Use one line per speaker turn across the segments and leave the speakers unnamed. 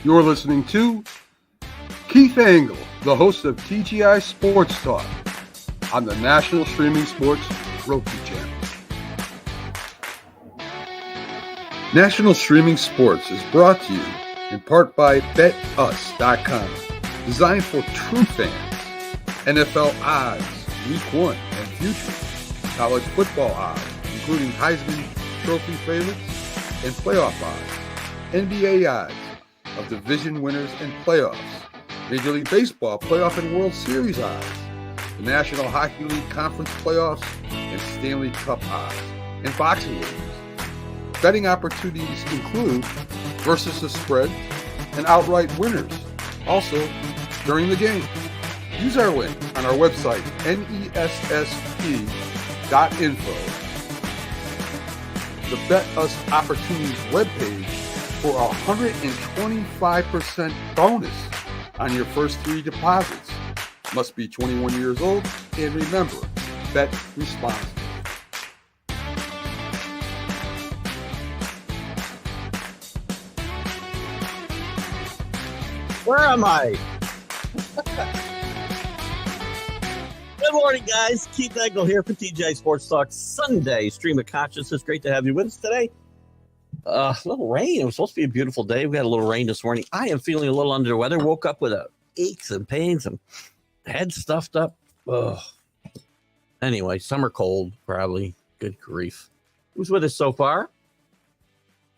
You're listening to Keith Engle, the host of TGI Sports Talk on the National Streaming Sports Roku channel. National Streaming Sports is brought to you in part by BetUs.com, designed for true fans. NFL odds, Week 1 and future. College football odds, including Heisman Trophy favorites and playoff odds. NBA odds of division winners and playoffs. Major League Baseball playoff and World Series odds. The National Hockey League Conference playoffs and Stanley Cup odds. And boxing winners. Betting opportunities include versus the spread and outright winners. Also, during the game. Use our link on our website, nessp.info. The Bet Us Opportunities webpage for a 125% bonus on your first 3 deposits. Must be 21 years old, and remember, bet responsibly.
Where am I? Good morning, guys. Keith Engle here for TGI Sports Talk Sunday Stream of Consciousness. Great to have you with us today. A little rain. It was supposed to be a beautiful day. We had a little rain this morning. I am feeling a little under the weather. Woke up with aches and pains and head stuffed up. Ugh. Anyway, summer cold, probably. Good grief. Who's with us so far?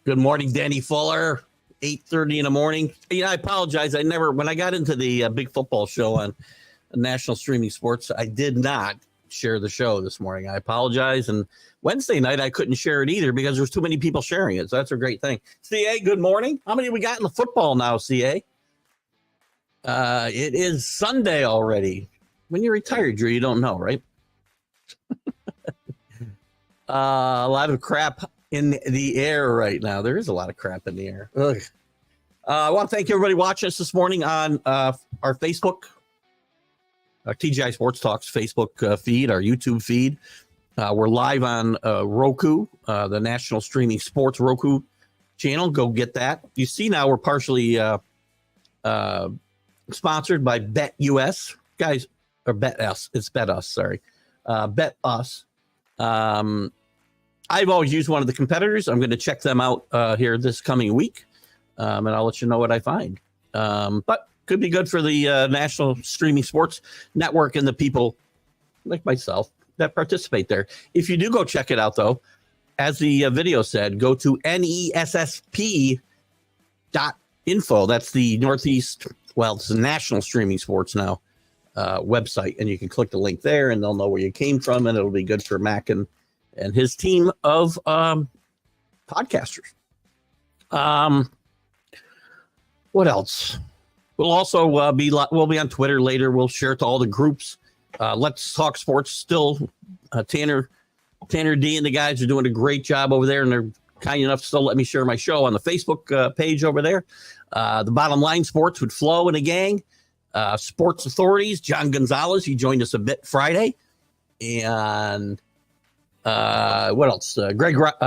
Good morning, Danny Fuller. 8:30 in the morning. You know, I apologize. When I got into the big football show on National Streaming Sports, I did not share the show this morning. I apologize. And Wednesday night, I couldn't share it either because there's too many people sharing it. So that's a great thing. CA, good morning. How many we got in the football now, CA? It is Sunday already. When you're retired, Drew, you don't know, right? A lot of crap in the air right now. There is a lot of crap in the air. Ugh. I want to thank everybody watching us this morning on our Facebook, TGI Sports Talks Facebook feed, our YouTube feed. We're live on Roku, the National Streaming Sports Roku channel. Go get that. You see now we're partially sponsored by BetUS. Guys, or BetUs. It's BetUs, sorry. BetUs. I've always used one of the competitors. I'm going to check them out here this coming week, and I'll let you know what I find. But could be good for the National Streaming Sports Network and the people like myself that participate there. If you do go check it out, though, as the video said, go to nessp.info. That's the Northeast, well, it's the National Streaming Sports now website, and you can click the link there, and they'll know where you came from, and it'll be good for Mac and his team of podcasters. What else? We'll also we'll be on Twitter later. We'll share it to all the groups. Let's Talk Sports still. Tanner D and the guys are doing a great job over there, and they're kind enough to still let me share my show on the Facebook page over there. The Bottom Line Sports with Flo and the gang. Sports Authorities, John Gonzalez. He joined us a bit Friday. And what else? Greg Rawlings.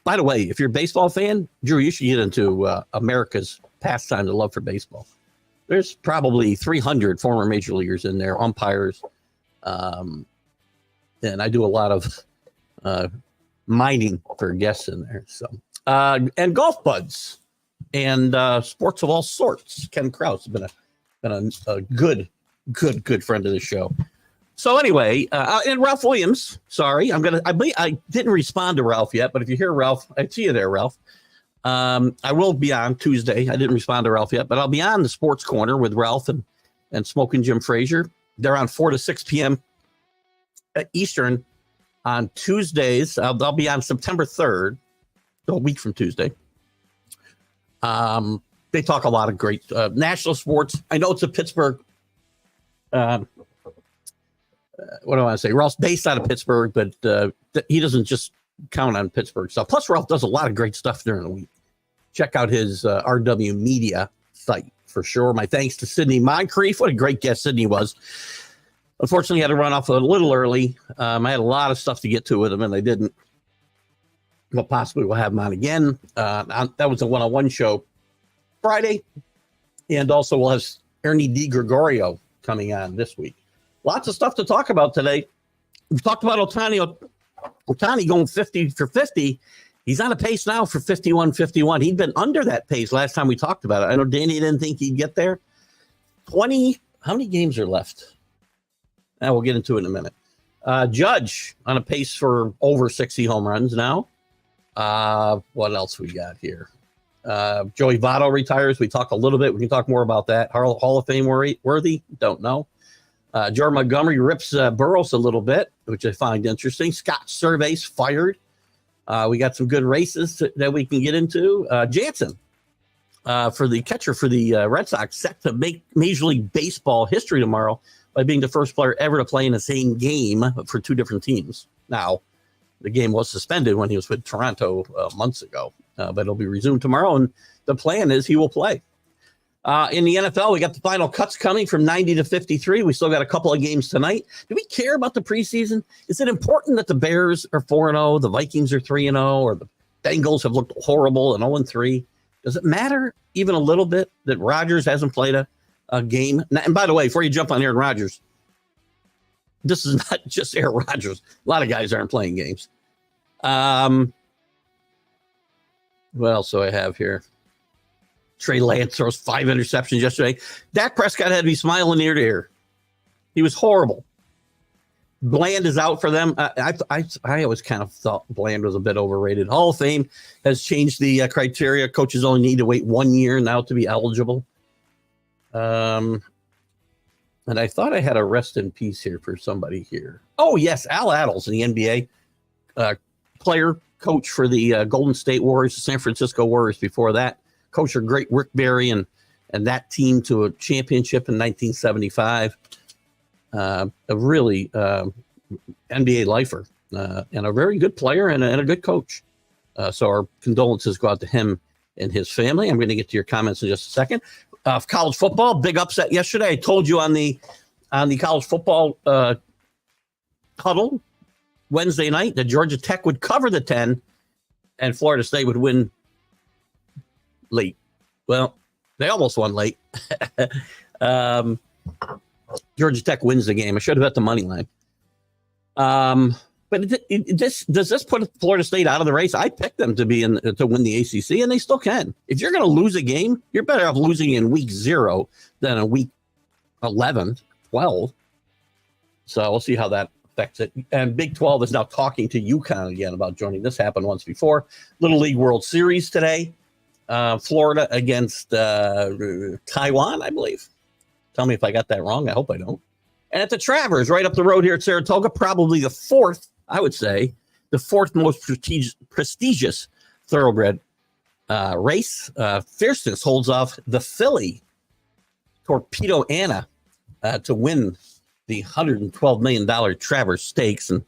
By the way, if you're a baseball fan, Drew, you should get into America's pastime, the love for baseball. There's probably 300 former major leaguers in there, umpires, and I do a lot of mining for guests in there. So, and golf buds and sports of all sorts. Ken Krause has been a good friend of the show. So anyway, and Ralph Williams, sorry, I didn't respond to Ralph yet, but if you hear Ralph, I see you there, Ralph. I will be on Tuesday. I didn't respond to Ralph yet, but I'll be on the Sports Corner with Ralph and Smoking Jim Frazier. They're on 4 to 6 p.m. Eastern on Tuesdays. I'll be on September 3rd, a week from Tuesday. They talk a lot of great national sports. I know it's a Pittsburgh. What do I want to say? Ralph's based out of Pittsburgh, but he doesn't just count on Pittsburgh stuff. Plus, Ralph does a lot of great stuff during the week. Check out his RW Media site for sure. My thanks to Sydney Moncrief. What a great guest Sydney was. Unfortunately, I had to run off a little early. I had a lot of stuff to get to with him, and I didn't. Well, possibly we'll have him on again. That was a one-on-one show Friday. And also we'll have Ernie DiGregorio coming on this week. Lots of stuff to talk about today. We've talked about Ohtani. Ohtani going 50 for 50. He's on a pace now for 51-51. He'd been under that pace last time we talked about it. I know Danny didn't think he'd get there. 20. How many games are left? We'll get into it in a minute. Judge on a pace for over 60 home runs now. What else we got here? Joey Votto retires. We talked a little bit. We can talk more about that. Hall of Fame worthy? Don't know. Jordan Montgomery rips Burroughs a little bit, which I find interesting. Scott Survey's fired. We got some good races that we can get into. Jansen, for the catcher for the Red Sox, set to make Major League Baseball history tomorrow by being the first player ever to play in the same game for two different teams. Now, the game was suspended when he was with Toronto months ago, but it'll be resumed tomorrow, and the plan is he will play. In the NFL, we got the final cuts coming from 90 to 53. We still got a couple of games tonight. Do we care about the preseason? Is it important that the Bears are 4-0, the Vikings are 3-0, or the Bengals have looked horrible and 0-3? Does it matter even a little bit that Rodgers hasn't played a game? And by the way, before you jump on Aaron Rodgers, this is not just Aaron Rodgers. A lot of guys aren't playing games. What else do I have here? Trey Lance throws 5 interceptions yesterday. Dak Prescott had to be smiling ear to ear. He was horrible. Bland is out for them. I always kind of thought Bland was a bit overrated. Hall of Fame has changed the criteria. Coaches only need to wait 1 year now to be eligible. And I thought I had a rest in peace here for somebody here. Oh, yes, Al Attles, the NBA player, coach for the Golden State Warriors, the San Francisco Warriors before that. Coach a great Rick Barry and that team to a championship in 1975. A really NBA lifer and a very good player and a good coach. So our condolences go out to him and his family. I'm going to get to your comments in just a second. College football, big upset yesterday. I told you on the college football huddle Wednesday night that Georgia Tech would cover the 10 and Florida State would win late. Well, they almost won late. Georgia Tech wins the game. I should have bet the money line. But does this put Florida State out of the race? I picked them to win the ACC, and they still can. If you're going to lose a game, you're better off losing in week 0 than in week 11, 12. So we'll see how that affects it. And Big 12 is now talking to UConn again about joining. This happened once before. Little League World Series today. Florida against Taiwan, I believe. Tell me if I got that wrong. I hope I don't. And at the Travers, right up the road here at Saratoga, probably the fourth, I would say, the fourth most prestigious thoroughbred race. Fierceness holds off the filly Torpedo Anna to win the $112 million Travers Stakes. And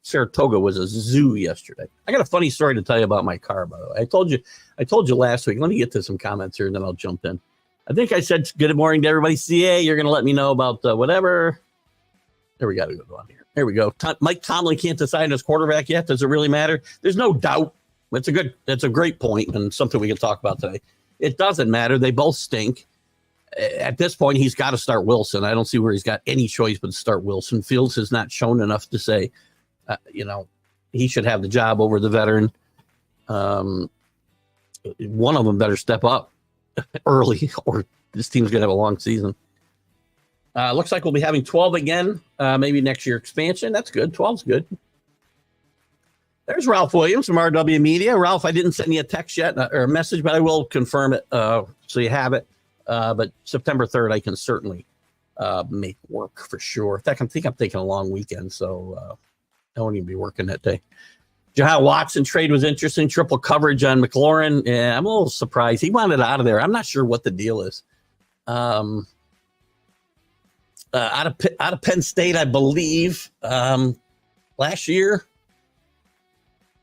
Saratoga was a zoo yesterday. I got a funny story to tell you about my car, by the way. I told you last week. Let me get to some comments here, and then I'll jump in. I think I said good morning to everybody. CA, you're going to let me know about whatever. There we got to go on here. There we go. Mike Tomlin can't decide his quarterback yet. Does it really matter? There's no doubt. That's a great point and something we can talk about today. It doesn't matter. They both stink. At this point, he's got to start Wilson. I don't see where he's got any choice but to start Wilson. Fields has not shown enough to say, he should have the job over the veteran. One of them better step up early, or this team's going to have a long season. Looks like we'll be having 12 again, maybe next year expansion. That's good. 12's good. There's Ralph Williams from RW Media. Ralph, I didn't send you a text yet or a message, but I will confirm it so you have it. But September 3rd, I can certainly make work for sure. In fact, I think I'm taking a long weekend, so I won't even be working that day. Jahan Watson trade was interesting. Triple coverage on McLaurin. Yeah, I'm a little surprised. He wanted out of there. I'm not sure what the deal is. Out of Penn State, I believe, last year,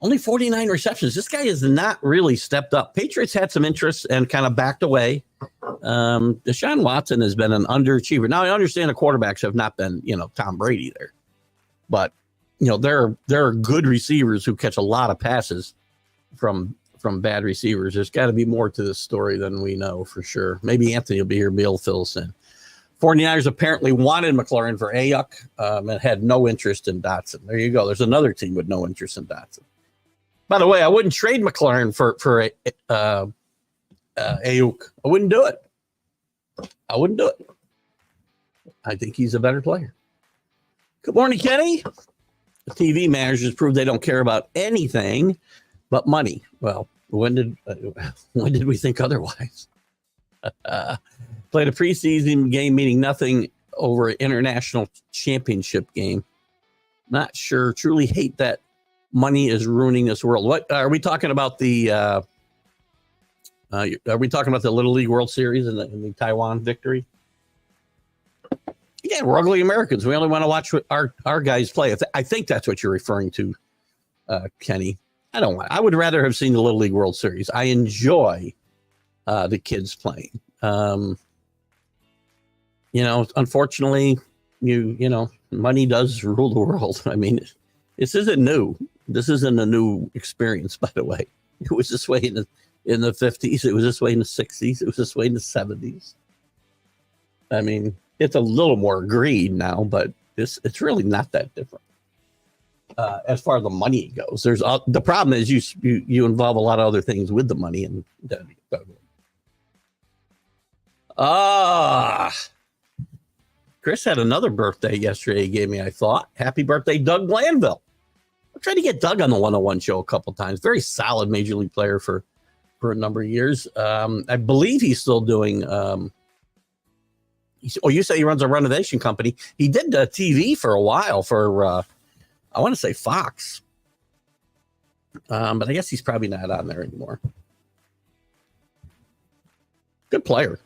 only 49 receptions. This guy has not really stepped up. Patriots had some interest and kind of backed away. Deshaun Watson has been an underachiever. Now, I understand the quarterbacks have not been, Tom Brady there. But, there are good receivers who catch a lot of passes. from bad receivers. There's got to be more to this story than we know for sure. Maybe Anthony will be here. Bill fills in. 49ers apparently wanted McLaurin for Ayuk and had no interest in Dotson. There you go. There's another team with no interest in Dotson. By the way, I wouldn't trade McLaurin for Ayuk. I wouldn't do it. I think he's a better player. Good morning, Kenny. The TV managers prove they don't care about anything but money. Well, when did we think otherwise? Played a preseason game, meaning nothing over an international championship game. Not sure. Truly hate that money is ruining this world. What are we talking about? Are we talking about the Little League World Series and the Taiwan victory? Yeah, we're ugly Americans. We only want to watch our guys play. I think that's what you're referring to, Kenny. I would rather have seen the Little League World Series. I enjoy the kids playing. Unfortunately, money does rule the world. I mean, this isn't new. This isn't a new experience, by the way. It was this way in the 50s. It was this way in the 60s. It was this way in the 70s. I mean, it's a little more greed now, but it's really not that different. As far as the money goes, the problem is you involve a lot of other things with the money, and Chris had another birthday yesterday. He gave me, I thought, happy birthday, Doug Glanville. I tried to get Doug on the 101 show a couple times. Very solid major league player for a number of years. I believe he's still doing. You say he runs a renovation company. He did TV for a while for, I want to say Fox. But I guess he's probably not on there anymore. Good player.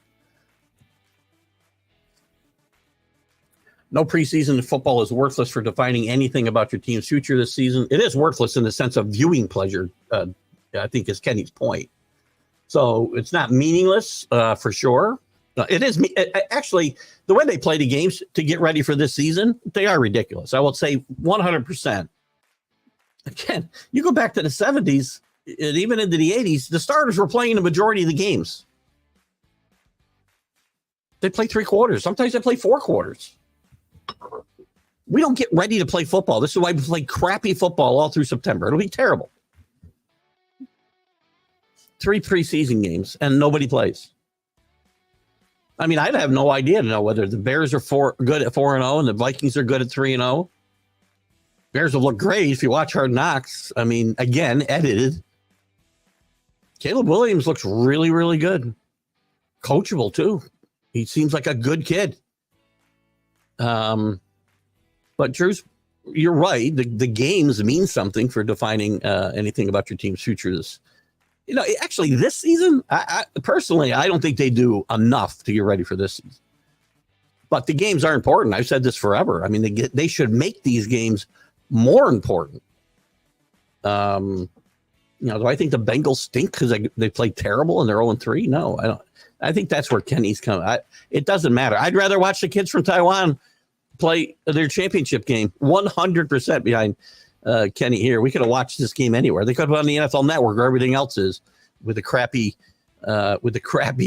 No preseason football is worthless for defining anything about your team's future this season. It is worthless in the sense of viewing pleasure, I think is Kenny's point. So it's not meaningless for sure. It is actually the way they play the games to get ready for this season. They are ridiculous. I will say 100%. Again, you go back to the 70s and even into the 80s, the starters were playing the majority of the games. They play 3 quarters. Sometimes they play 4 quarters. We don't get ready to play football. This is why we play crappy football all through September. It'll be terrible. 3 preseason games and nobody plays. I mean, I'd have no idea to know whether the Bears are good at 4-0 and the Vikings are good at 3-0. Bears will look great if you watch Hard Knocks. I mean, again, edited. Caleb Williams looks really, really good. Coachable, too. He seems like a good kid. But Drew's, you're right. The games mean something for defining anything about your team's future. Actually, this season, I personally, I don't think they do enough to get ready for this season. But the games are important. I've said this forever. I mean, they should make these games more important. Do I think the Bengals stink because they play terrible and they're 0-3? No, I don't. I think that's where Kenny's coming. It doesn't matter. I'd rather watch the kids from Taiwan play their championship game. 100% behind Kenny here. We could have watched this game anywhere. They could have on the NFL Network where everything else is with the crappy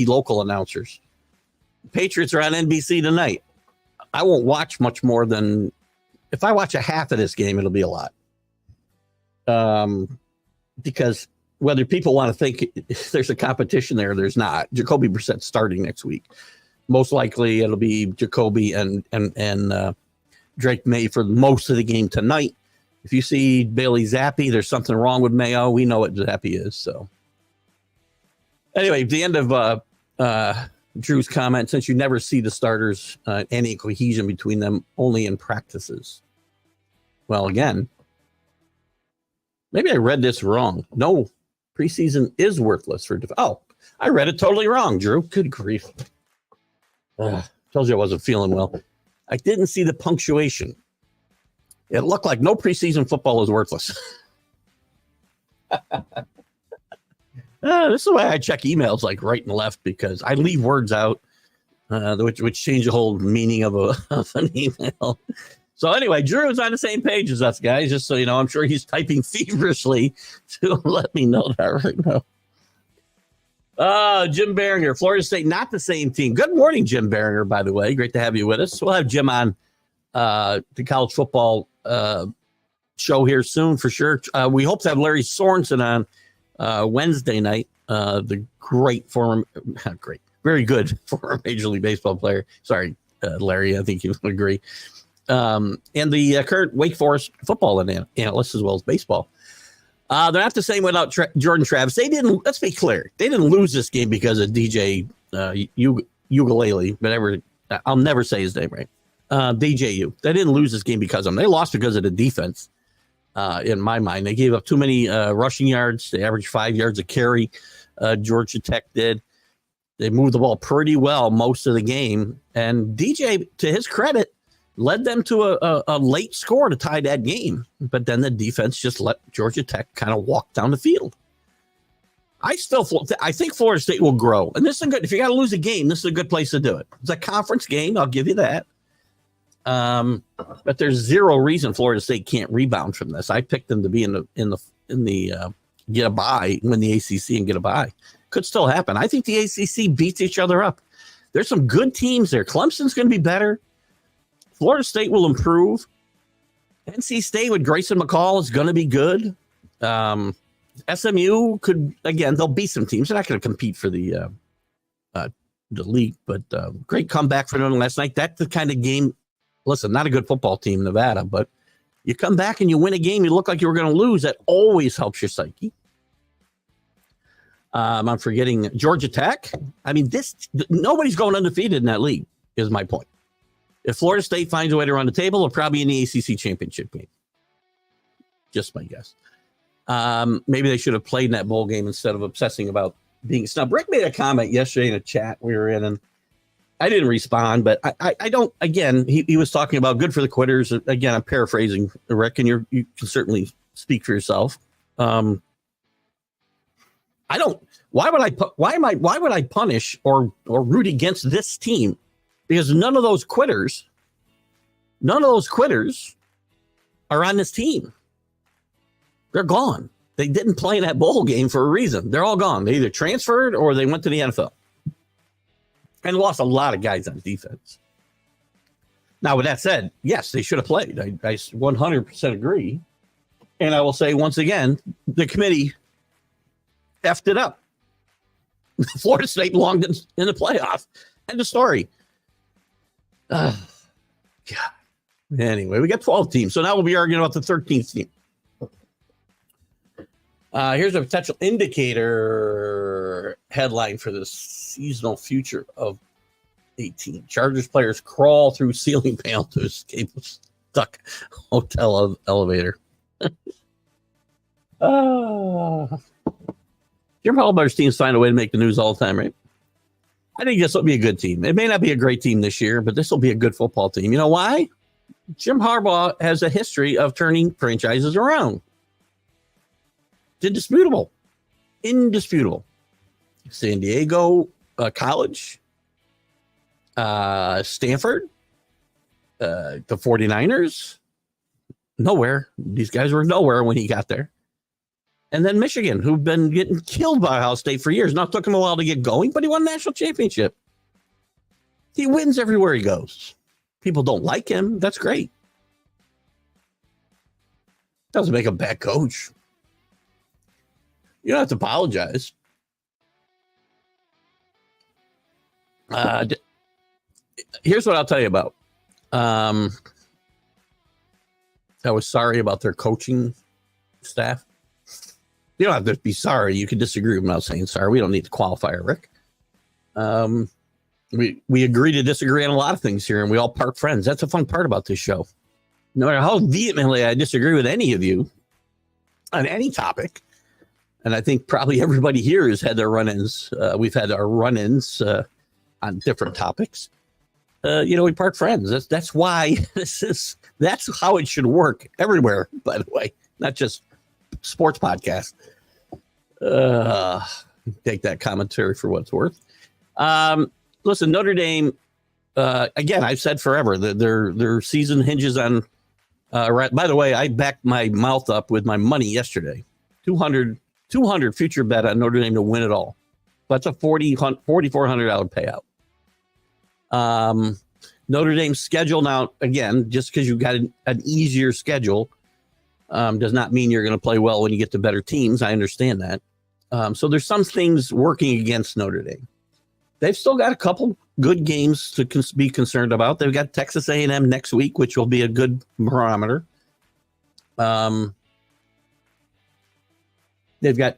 local announcers. Patriots are on NBC tonight. I won't watch much more than if I watch a half of this game, it'll be a lot. Because whether people want to think there's a competition there's not. Jacoby Brissett starting next week. Most likely it'll be Jacoby and Drake May for most of the game tonight. If you see Bailey Zappi, there's something wrong with Mayo. We know what Zappi is. So anyway, the end of Drew's comment, since you never see the starters, any cohesion between them, only in practices. Well, again, maybe I read this wrong. No, preseason is worthless for. I read it totally wrong, Drew. Good grief. Told you I wasn't feeling well. I didn't see the punctuation. It looked like no preseason football is worthless. This is why I check emails like right and left, because I leave words out which change the whole meaning of an email. So anyway, Drew is on the same page as us, guys. Just so you know, I'm sure he's typing feverishly to let me know that right now. Jim Beringer, Florida State, not the same team. Good morning, Jim Beringer, by the way. Great to have you with us. We'll have Jim on the college football show here soon for sure. We hope to have Larry Sorensen on Wednesday night. The very good former Major League Baseball player. Sorry, Larry, I think you would agree. And the current Wake Forest football analyst as well as baseball. They're not the same without Jordan Travis. They didn't. Let's be clear. They didn't lose this game because of DJ Ugalele. Whatever. I'll never say his name right. DJU. They didn't lose this game because of him. They lost because of the defense. In my mind, they gave up too many rushing yards. They averaged 5 yards a carry. Georgia Tech did. They moved the ball pretty well most of the game. And DJ, to his credit, led them to a late score to tie that game. But then the defense just let Georgia Tech kind of walk down the field. I think Florida State will grow. And this is good. If you got to lose a game, this is a good place to do it. It's a conference game. I'll give you that. But there's zero reason Florida State can't rebound from this. I picked them to be in the get a bye, win the ACC and get a bye. Could still happen. I think the ACC beats each other up. There's some good teams there. Clemson's going to be better. Florida State will improve. NC State with Grayson McCall is going to be good. SMU could, again, they'll beat some teams. They're not going to compete for the league, but great comeback for them last night. That's the kind of game. Listen, not a good football team, Nevada, but you come back and you win a game, you look like you were going to lose. That always helps your psyche. I'm forgetting Georgia Tech. I mean, nobody's going undefeated in that league, is my point. If Florida State finds a way to run the table, they'll probably in the ACC championship game. Just my guess. Maybe they should have played in that bowl game instead of obsessing about being snubbed. Rick made a comment yesterday in a chat we were in, and I didn't respond, but I don't, again, he was talking about good for the quitters. Again, I'm paraphrasing, Rick, and you can certainly speak for yourself. Why would I punish or root against this team? Because none of those quitters are on this team. They're gone. They didn't play in that bowl game for a reason. They're all gone. They either transferred or they went to the NFL. And lost a lot of guys on defense. Now, with that said, yes, they should have played. I 100% agree. And I will say once again, the committee effed it up. Florida State belonged in the playoff. End of story. God. Anyway, we got 12 teams. So now we'll be arguing about the 13th team. Here's a potential indicator headline for the seasonal future of 18. Chargers players crawl through ceiling panel to escape a stuck hotel elevator. Jim Hallbutter's teams find a way to make the news all the time, right? I think this will be a good team. It may not be a great team this year, but this will be a good football team. You know why? Jim Harbaugh has a history of turning franchises around. It's indisputable. San Diego College, Stanford, the 49ers, nowhere. These guys were nowhere when he got there. And then Michigan, who've been getting killed by Ohio State for years. Now, it took him a while to get going, but he won a national championship. He wins everywhere he goes. People don't like him. That's great. Doesn't make him a bad coach. You don't have to apologize. Here's what I'll tell you about. I was sorry about their coaching staff. You don't have to be sorry. You can disagree without saying sorry. We don't need to qualify it, Rick. We agree to disagree on a lot of things here, and we all part friends. That's the fun part about this show. No matter how vehemently I disagree with any of you on any topic, and I think probably everybody here has had their run-ins. We've had our run-ins on different topics. We part friends. That's why that's how it should work everywhere, by the way, not just sports podcast. Take that commentary for what it's worth. Listen, Notre Dame again, I've said forever that their season hinges on. By the way, I backed my mouth up with my money yesterday. 200 future bet on Notre Dame to win it all. That's a $4,400 payout. Notre Dame's schedule now, again, just because you got an easier schedule does not mean you're going to play well when you get to better teams. I understand that. So there's some things working against Notre Dame. They've still got a couple good games to be concerned about. They've got Texas A&M next week, which will be a good barometer. They've got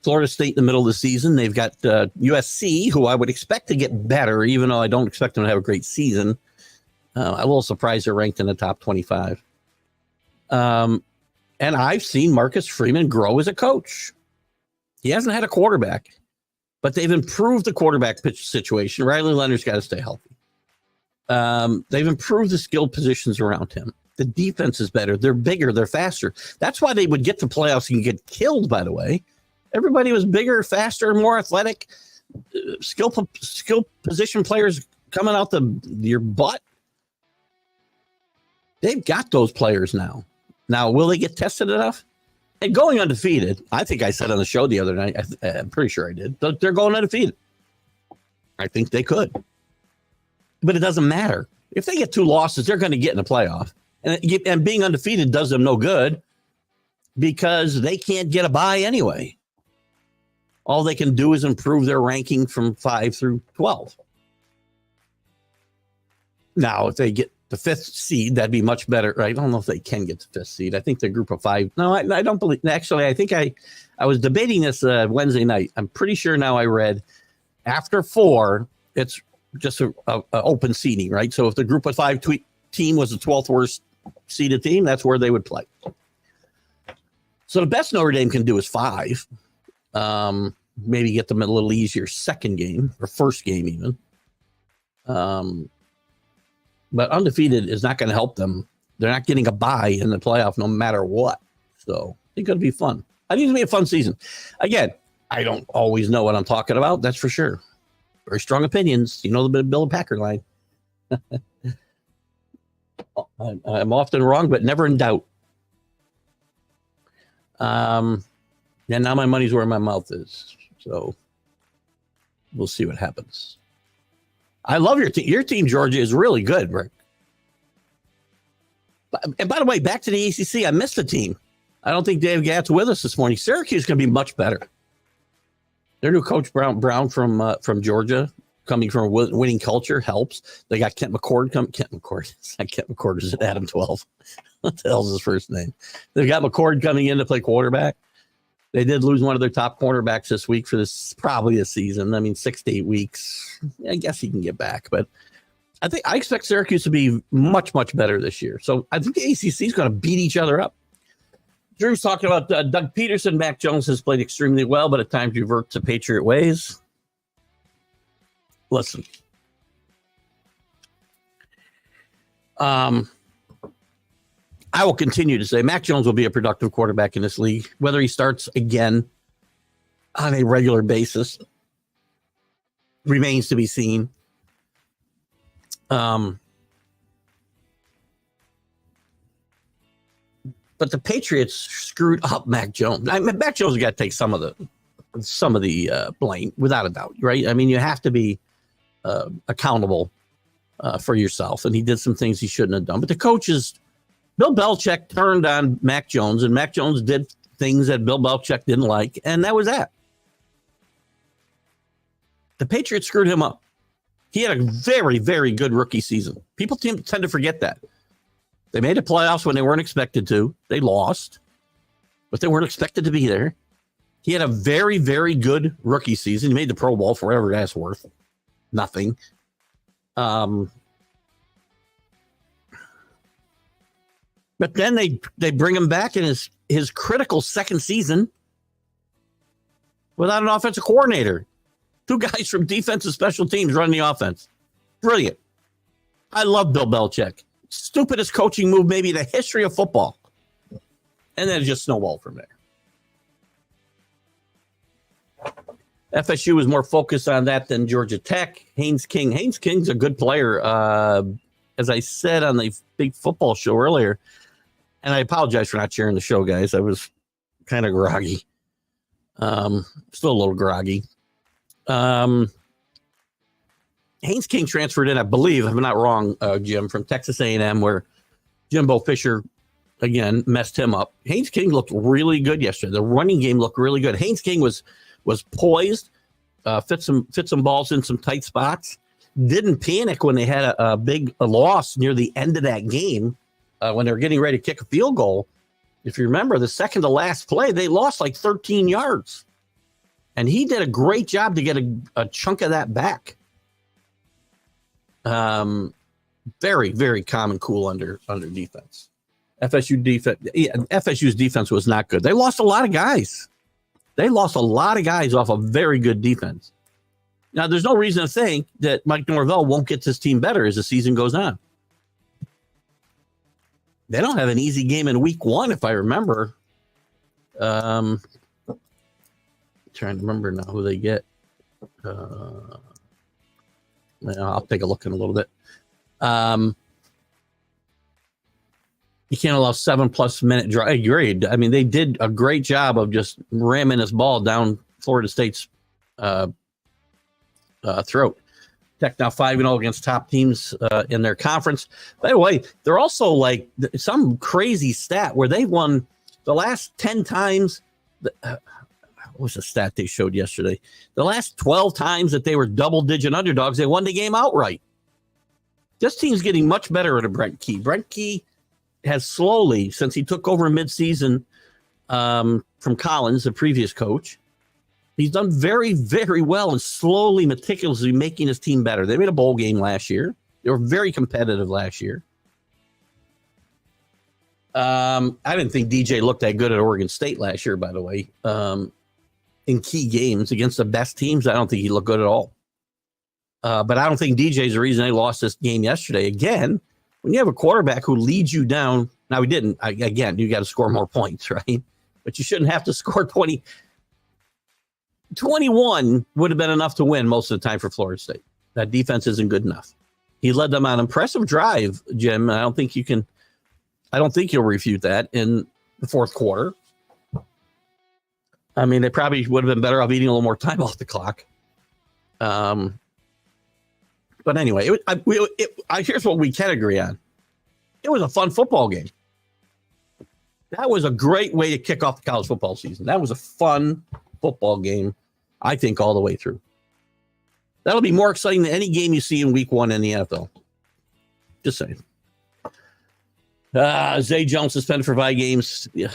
Florida State in the middle of the season. They've got USC, who I would expect to get better, even though I don't expect them to have a great season. I'm a little surprised they're ranked in the top 25. And I've seen Marcus Freeman grow as a coach. He hasn't had a quarterback, but they've improved the quarterback pitch situation. Riley Leonard's got to stay healthy. They've improved the skill positions around him. The defense is better. They're bigger. They're faster. That's why they would get to playoffs and get killed, by the way. Everybody was bigger, faster, more athletic. Skill position players coming out your butt. They've got those players now. Now, will they get tested enough? And going undefeated, I think I said on the show the other night, I'm pretty sure I did, but they're going undefeated. I think they could. But it doesn't matter. If they get 2 losses, they're going to get in the playoff. And being undefeated does them no good because they can't get a bye anyway. All they can do is improve their ranking from 5 through 12. Now, if they get the 5th seed, that'd be much better. Right? I don't know if they can get the 5th seed. I think the group of 5. No, I don't believe. Actually, I think I was debating this Wednesday night. I'm pretty sure now I read after 4, it's just a open seeding, right? So if the group of 5 team was the 12th worst seeded team, that's where they would play. So the best Notre Dame can do is 5. Maybe get them a little easier second game or first game even. But undefeated is not going to help them. They're not getting a bye in the playoff no matter what. So I think it'll be fun. I think it'll be a fun season. Again, I don't always know what I'm talking about. That's for sure. Very strong opinions. You know the Bill and Packer line. I'm often wrong, but never in doubt. And now my money's where my mouth is. So we'll see what happens. I love your team. Your team, Georgia, is really good, Rick. And by the way, back to the ACC, I missed the team. I don't think Dave Gatt's with us this morning. Syracuse is going to be much better. Their new coach, Brown from Georgia, coming from a winning culture, helps. They got Kent McCord. Kent McCord. It's not Kent McCord. Is it Adam 12? What the hell's his first name? They've got McCord coming in to play quarterback. They did lose one of their top cornerbacks this week for probably a season. I mean, 6 to 8 weeks. I guess he can get back, but I expect Syracuse to be much, much better this year. So I think the ACC is going to beat each other up. Drew's talking about Doug Peterson. Mac Jones has played extremely well, but at times revert to Patriot ways. Listen. I will continue to say Mac Jones will be a productive quarterback in this league. Whether he starts again on a regular basis remains to be seen. But the Patriots screwed up Mac Jones. Mac Jones has got to take some of the blame, without a doubt, right? I mean, you have to be accountable for yourself, and he did some things he shouldn't have done. But the coaches, Bill Belichick turned on Mac Jones, and Mac Jones did things that Bill Belichick didn't like, and that was that. The Patriots screwed him up. He had a very, very good rookie season. People tend to forget that. They made the playoffs when they weren't expected to. They lost, but they weren't expected to be there. He had a very, very good rookie season. He made the Pro Bowl for whatever that's worth. Nothing. But then they bring him back in his critical second season without an offensive coordinator. 2 guys from defense and special teams running the offense. Brilliant. I love Bill Belichick. Stupidest coaching move maybe in the history of football. And then it just snowballed from there. FSU was more focused on that than Georgia Tech. Haynes King's a good player. As I said on the big football show earlier, and I apologize for not sharing the show, guys. I was kind of groggy. Still a little groggy. Haynes King transferred in, I believe, if I'm not wrong, Jim, from Texas A&M, where Jimbo Fisher, again, messed him up. Haynes King looked really good yesterday. The running game looked really good. Haynes King was poised, fit some balls in some tight spots, didn't panic when they had a big loss near the end of that game when they were getting ready to kick a field goal. If you remember, the second to last play, they lost like 13 yards. And he did a great job to get a chunk of that back. Very, very calm and cool under defense. FSU's defense was not good. They lost a lot of guys. Off a very good defense. Now, there's no reason to think that Mike Norvell won't get this team better as the season goes on. They don't have an easy game in week 1, if I remember. Trying to remember now who they get. I'll take a look in a little bit. You can't allow 7+ minute drive. Grade. I mean, they did a great job of just ramming this ball down Florida State's throat. Tech now 5-0 against top teams in their conference. By the way, they're also like some crazy stat where they won the last 10 times. What was the stat they showed yesterday? The last 12 times that they were double-digit underdogs, they won the game outright. This team's getting much better under Brent Key. Brent Key has slowly, since he took over midseason from Collins, the previous coach, he's done very, very well and slowly, meticulously making his team better. They made a bowl game last year. They were very competitive last year. I didn't think DJ looked that good at Oregon State last year, by the way. In key games against the best teams, I don't think he looked good at all. But I don't think DJ's the reason they lost this game yesterday. Again, when you have a quarterback who leads you down, now he didn't. Again, you got to score more points, right? But you shouldn't have to score 20. 21 would have been enough to win most of the time for Florida State. That defense isn't good enough. He led them on an impressive drive, Jim. I don't think you'll refute that in the fourth quarter. I mean, they probably would have been better off eating a little more time off the clock. But anyway, here's what we can agree on. It was a fun football game. That was a great way to kick off the college football season. That was a fun football game, I think, all the way through. That'll be more exciting than any game you see in week 1 in the NFL. Just saying. Zay Jones suspended for 5 games. Yeah.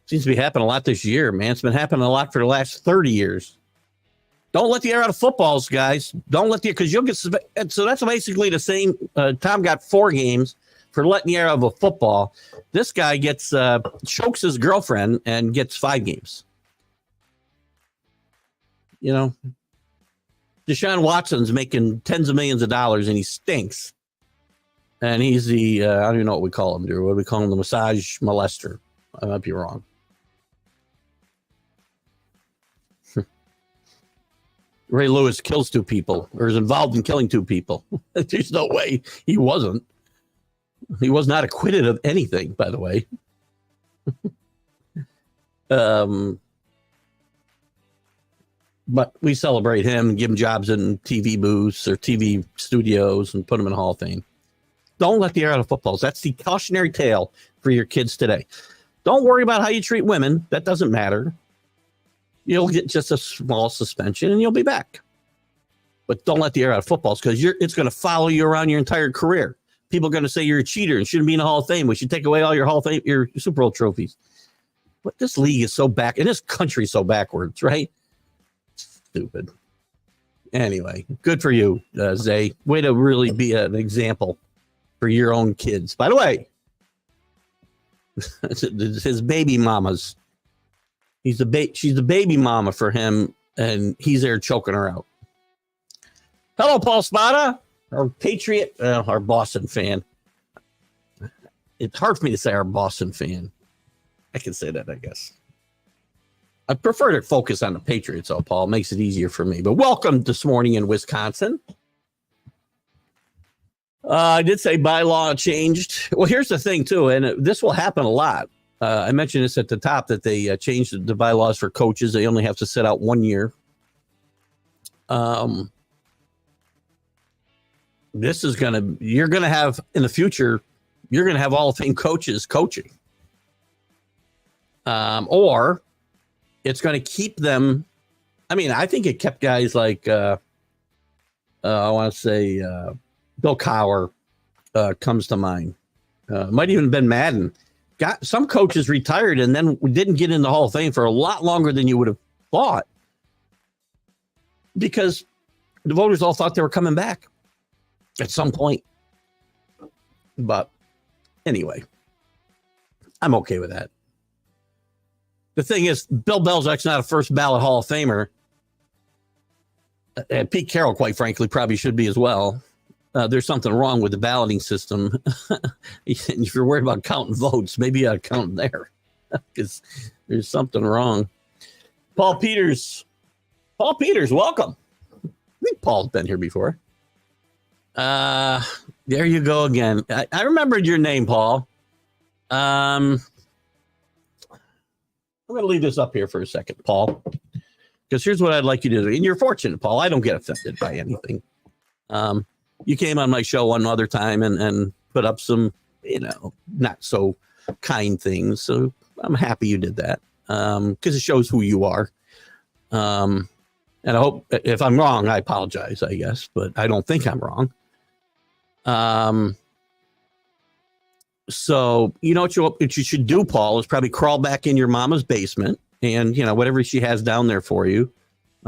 Seems to be happening a lot this year, man. It's been happening a lot for the last 30 years. Don't let the air out of footballs, guys. Don't let the, because you'll get, so that's basically the same. Tom got 4 games for letting the air out of a football. This guy gets, chokes his girlfriend and gets 5 games. You know, Deshaun Watson's making tens of millions of dollars and he stinks. And he's the, I don't even know what we call him, Drew. What do we call him? The massage molester. I might be wrong. Ray Lewis kills 2 people or is involved in killing 2 people. There's no way he wasn't. He was not acquitted of anything, by the way. But we celebrate him and give him jobs in TV booths or TV studios and put him in the Hall of Fame. Don't let the air out of footballs. That's the cautionary tale for your kids today. Don't worry about how you treat women. That doesn't matter. You'll get just a small suspension and you'll be back. But don't let the air out of footballs because it's going to follow you around your entire career. People are going to say you're a cheater and shouldn't be in the Hall of Fame. We should take away all your Hall of Fame, your Super Bowl trophies. But this league is so back, and this country is so backwards, right? Stupid. Anyway, good for you, Zay. Way to really be an example for your own kids. By the way, his baby mamas. She's the baby mama for him, and he's there choking her out. Hello, Paul Spada, our Patriot, our Boston fan. It's hard for me to say our Boston fan. I can say that, I guess. I prefer to focus on the Patriots, though, Paul. It makes it easier for me. But welcome this morning in Wisconsin. I did say bylaw changed. Well, here's the thing, too, and this will happen a lot. I mentioned this at the top that they changed the bylaws for coaches. They only have to sit out 1 year. This is you're going to have, in the future, you're going to have Hall of Fame coaches coaching. Or it's going to keep them. I mean, I think it kept guys like, I want to say, Bill Cowher comes to mind. Might even have been Madden. Got some coaches retired and then didn't get in the Hall of Fame for a lot longer than you would have thought, because the voters all thought they were coming back at some point. But anyway, I'm okay with that. The thing is, Bill Belichick's not a first ballot Hall of Famer. And Pete Carroll, quite frankly, probably should be as well. There's something wrong with the balloting system. If you're worried about counting votes, maybe you ought to count there, because there's something wrong. Paul Peters, welcome. I think Paul's been here before. There you go again. I remembered your name, Paul. I'm going to leave this up here for a second, Paul, because here's what I'd like you to do. And you're fortunate, Paul. I don't get offended by anything. You came on my show one other time and put up some, not so kind things. So I'm happy you did that, because it shows who you are. And I hope, if I'm wrong, I apologize, I guess, but I don't think I'm wrong. So, what you should do, Paul, is probably crawl back in your mama's basement and, whatever she has down there for you.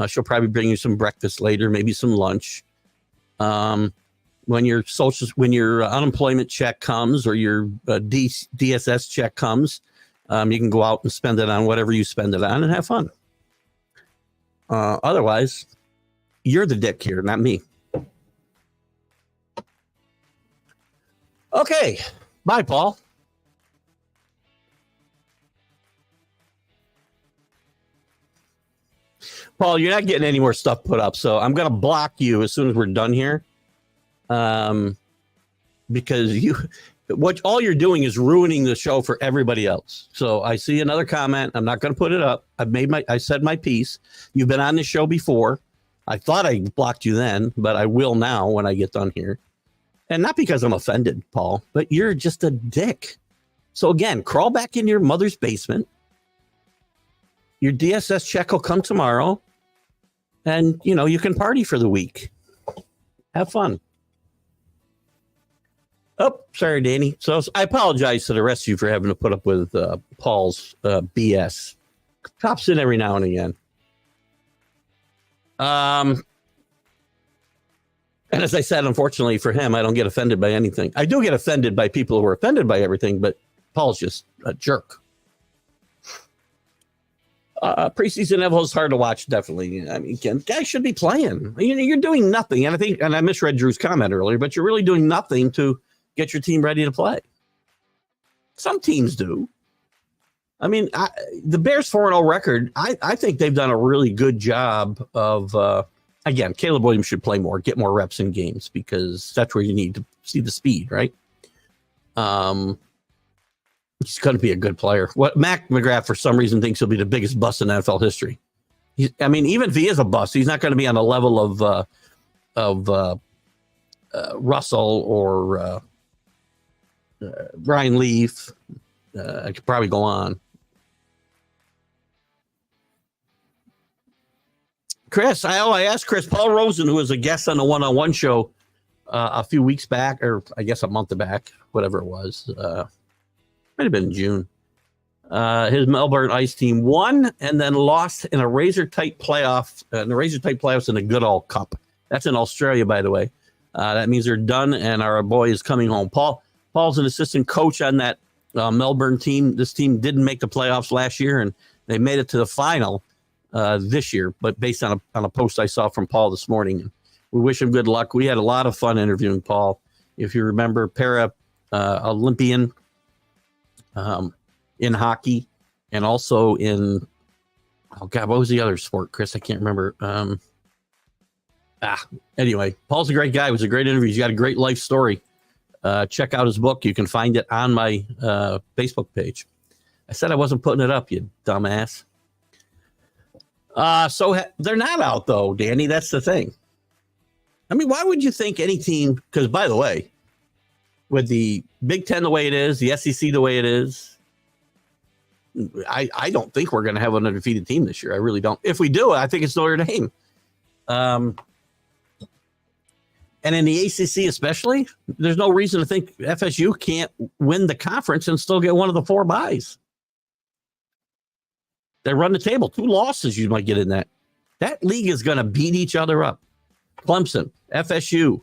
She'll probably bring you some breakfast later, maybe some lunch. When your unemployment check comes or your DSS check comes, you can go out and spend it on whatever you spend it on and have fun. Otherwise, you're the dick here, not me. Okay. Bye, Paul. Paul, you're not getting any more stuff put up, so I'm going to block you as soon as we're done here. Because all you're doing is ruining the show for everybody else. So I see another comment. I'm not going to put it up. I said my piece. You've been on this show before. I thought I blocked you then, but I will now when I get done here. And not because I'm offended, Paul, but you're just a dick. So again, crawl back in your mother's basement. Your DSS check will come tomorrow. And, you can party for the week. Have fun. Oh, sorry, Danny. So I apologize to the rest of you for having to put up with Paul's BS. Pops in every now and again. And as I said, unfortunately for him, I don't get offended by anything. I do get offended by people who are offended by everything, but Paul's just a jerk. Preseason level is hard to watch, definitely. I mean, guys should be playing. You're doing nothing. And I misread Drew's comment earlier, but you're really doing nothing to get your team ready to play. Some teams do. I mean, the Bears 4-0 record, I think they've done a really good job of, again, Caleb Williams should play more, get more reps in games, because that's where you need to see the speed, right? He's going to be a good player. What Mac McGrath, for some reason, thinks he'll be the biggest bust in NFL history. Even if he is a bust, he's not going to be on the level of Russell or Brian Leaf. I could probably go on. Chris, I asked Chris, Paul Rosen, who was a guest on the one-on-one show a few weeks back, or I guess a month back, whatever it was. Might have been in June. His Melbourne Ice team won and then lost in a razor-tight playoff, in the razor-tight playoffs in the Goodall Cup. That's in Australia, by the way. That means they're done, and our boy is coming home. Paul's an assistant coach on that Melbourne team. This team didn't make the playoffs last year, and they made it to the final this year, but based on a post I saw from Paul this morning. We wish him good luck. We had a lot of fun interviewing Paul. If you remember, Olympian in hockey and also in Oh God, what was the other sport, Chris? I can't remember. Anyway, Paul's a great guy. It was a great interview. He's got a great life story. Check out his book. You can find it on my Facebook page. I said I wasn't putting it up, you dumbass. They're not out though, Danny. That's the thing. I mean, why would you think any team? Because by the way, with the Big Ten the way it is, the SEC the way it is, I don't think we're going to have an undefeated team this year. I really don't. If we do, I think it's Notre Dame. And in the ACC especially, there's no reason to think FSU can't win the conference and still get one of the 4 byes. They run the table. 2 losses you might get in that. That league is going to beat each other up. Clemson, FSU,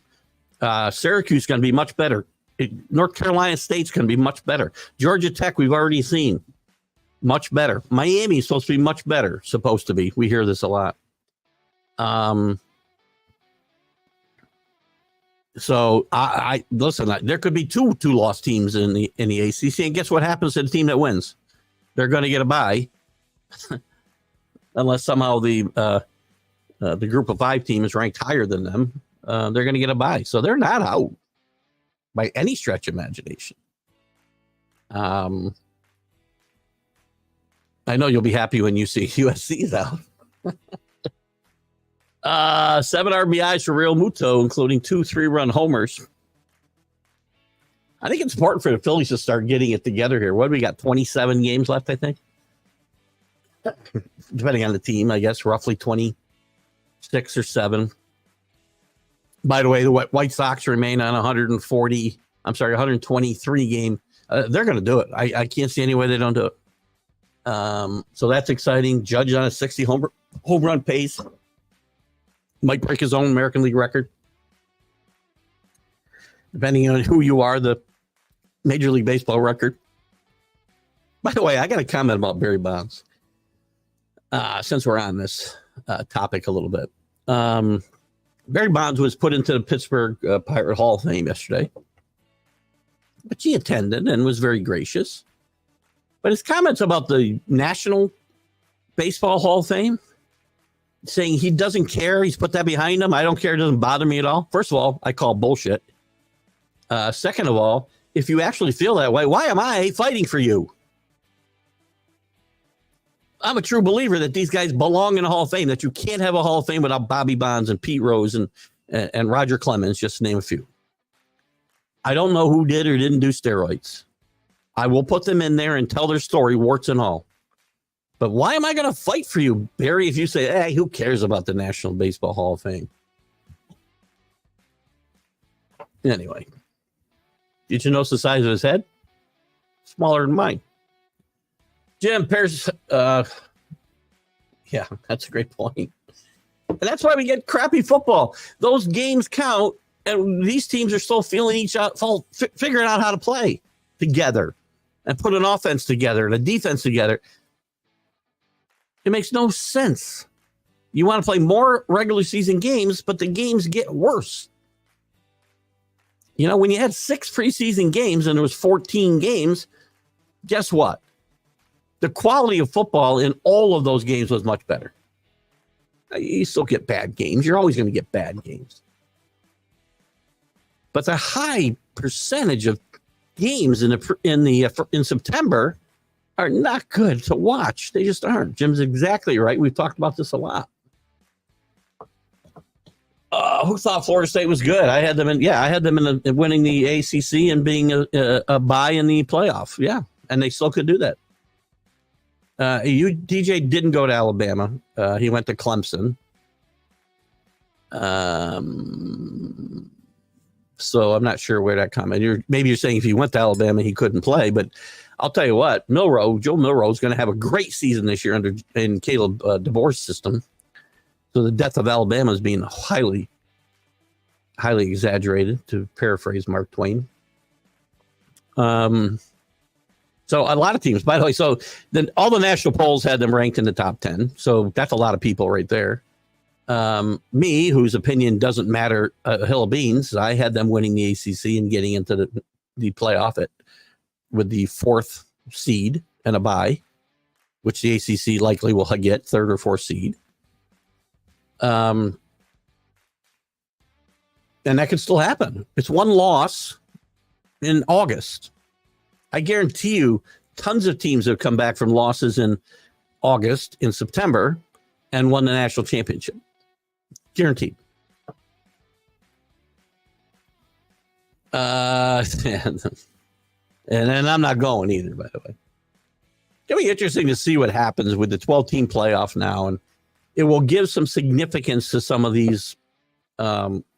Syracuse is going to be much better. North Carolina State's going to be much better. Georgia Tech, we've already seen. Much better. Miami is supposed to be much better. Supposed to be. We hear this a lot. So I listen. There could be two lost teams in the ACC, and guess what happens to the team that wins? They're going to get a bye, unless somehow the group of 5 team is ranked higher than them. They're going to get a bye, so they're not out by any stretch of imagination. I know you'll be happy when you see USC's out. 7 RBIs for Real Muto, including 2 3-run homers. I think it's important for the Phillies to start getting it together here. What do we got? 27 games left, I think. Depending on the team, I guess roughly 26 or 7. By the way, the White Sox remain on 123 game. They're going to do it. I can't see any way they don't do it. So that's exciting. Judge on a 60 home run pace. Might break his own American League record. Depending on who you are, the Major League Baseball record. By the way, I got a comment about Barry Bonds. Since we're on this topic a little bit. Barry Bonds was put into the Pittsburgh Pirate Hall of Fame yesterday. But he attended and was very gracious. But his comments about the National Baseball Hall of Fame, saying he doesn't care, he's put that behind him. I don't care, it doesn't bother me at all. First of all, I call bullshit. Second of all, if you actually feel that way, why am I fighting for you? I'm a true believer that these guys belong in a Hall of Fame, that you can't have a Hall of Fame without Bobby Bonds and Pete Rose and Roger Clemens, just to name a few. I don't know who did or didn't do steroids. I will put them in there and tell their story, warts and all. But why am I going to fight for you, Barry, if you say, hey, who cares about the National Baseball Hall of Fame? Anyway, did you notice the size of his head? Smaller than mine. Jim Pearce, yeah, that's a great point. And that's why we get crappy football. Those games count, and these teams are still feeling each other, figuring out how to play together and put an offense together and a defense together. It makes no sense. You want to play more regular season games, but the games get worse. You know, when you had 6 preseason games and there was 14 games, guess what? The quality of football in all of those games was much better. You still get bad games. You're always going to get bad games. But the high percentage of games in September are not good to watch. They just aren't. Jim's exactly right. We've talked about this a lot. Who thought Florida State was good? I had them in winning the ACC and being a bye in the playoff. Yeah, and they still could do that. DJ didn't go to Alabama. He went to Clemson. So I'm not sure where that comment. Maybe you're saying if he went to Alabama, he couldn't play. But I'll tell you what, Joe Milroe is going to have a great season this year in Caleb DeBoer's system. So the death of Alabama is being highly, highly exaggerated, to paraphrase Mark Twain. So a lot of teams, by the way, so then all the national polls had them ranked in the top 10. So that's a lot of people right there. Me, whose opinion doesn't matter a hill of beans, I had them winning the ACC and getting into the playoff with the 4th seed and a bye. which the ACC likely will get, third or fourth seed. And that could still happen. It's one loss in August. I guarantee you tons of teams have come back from losses in August, in September, and won the national championship. Guaranteed. And I'm not going either, by the way. It'll be interesting to see what happens with the 12-team playoff now, and it will give some significance to some of these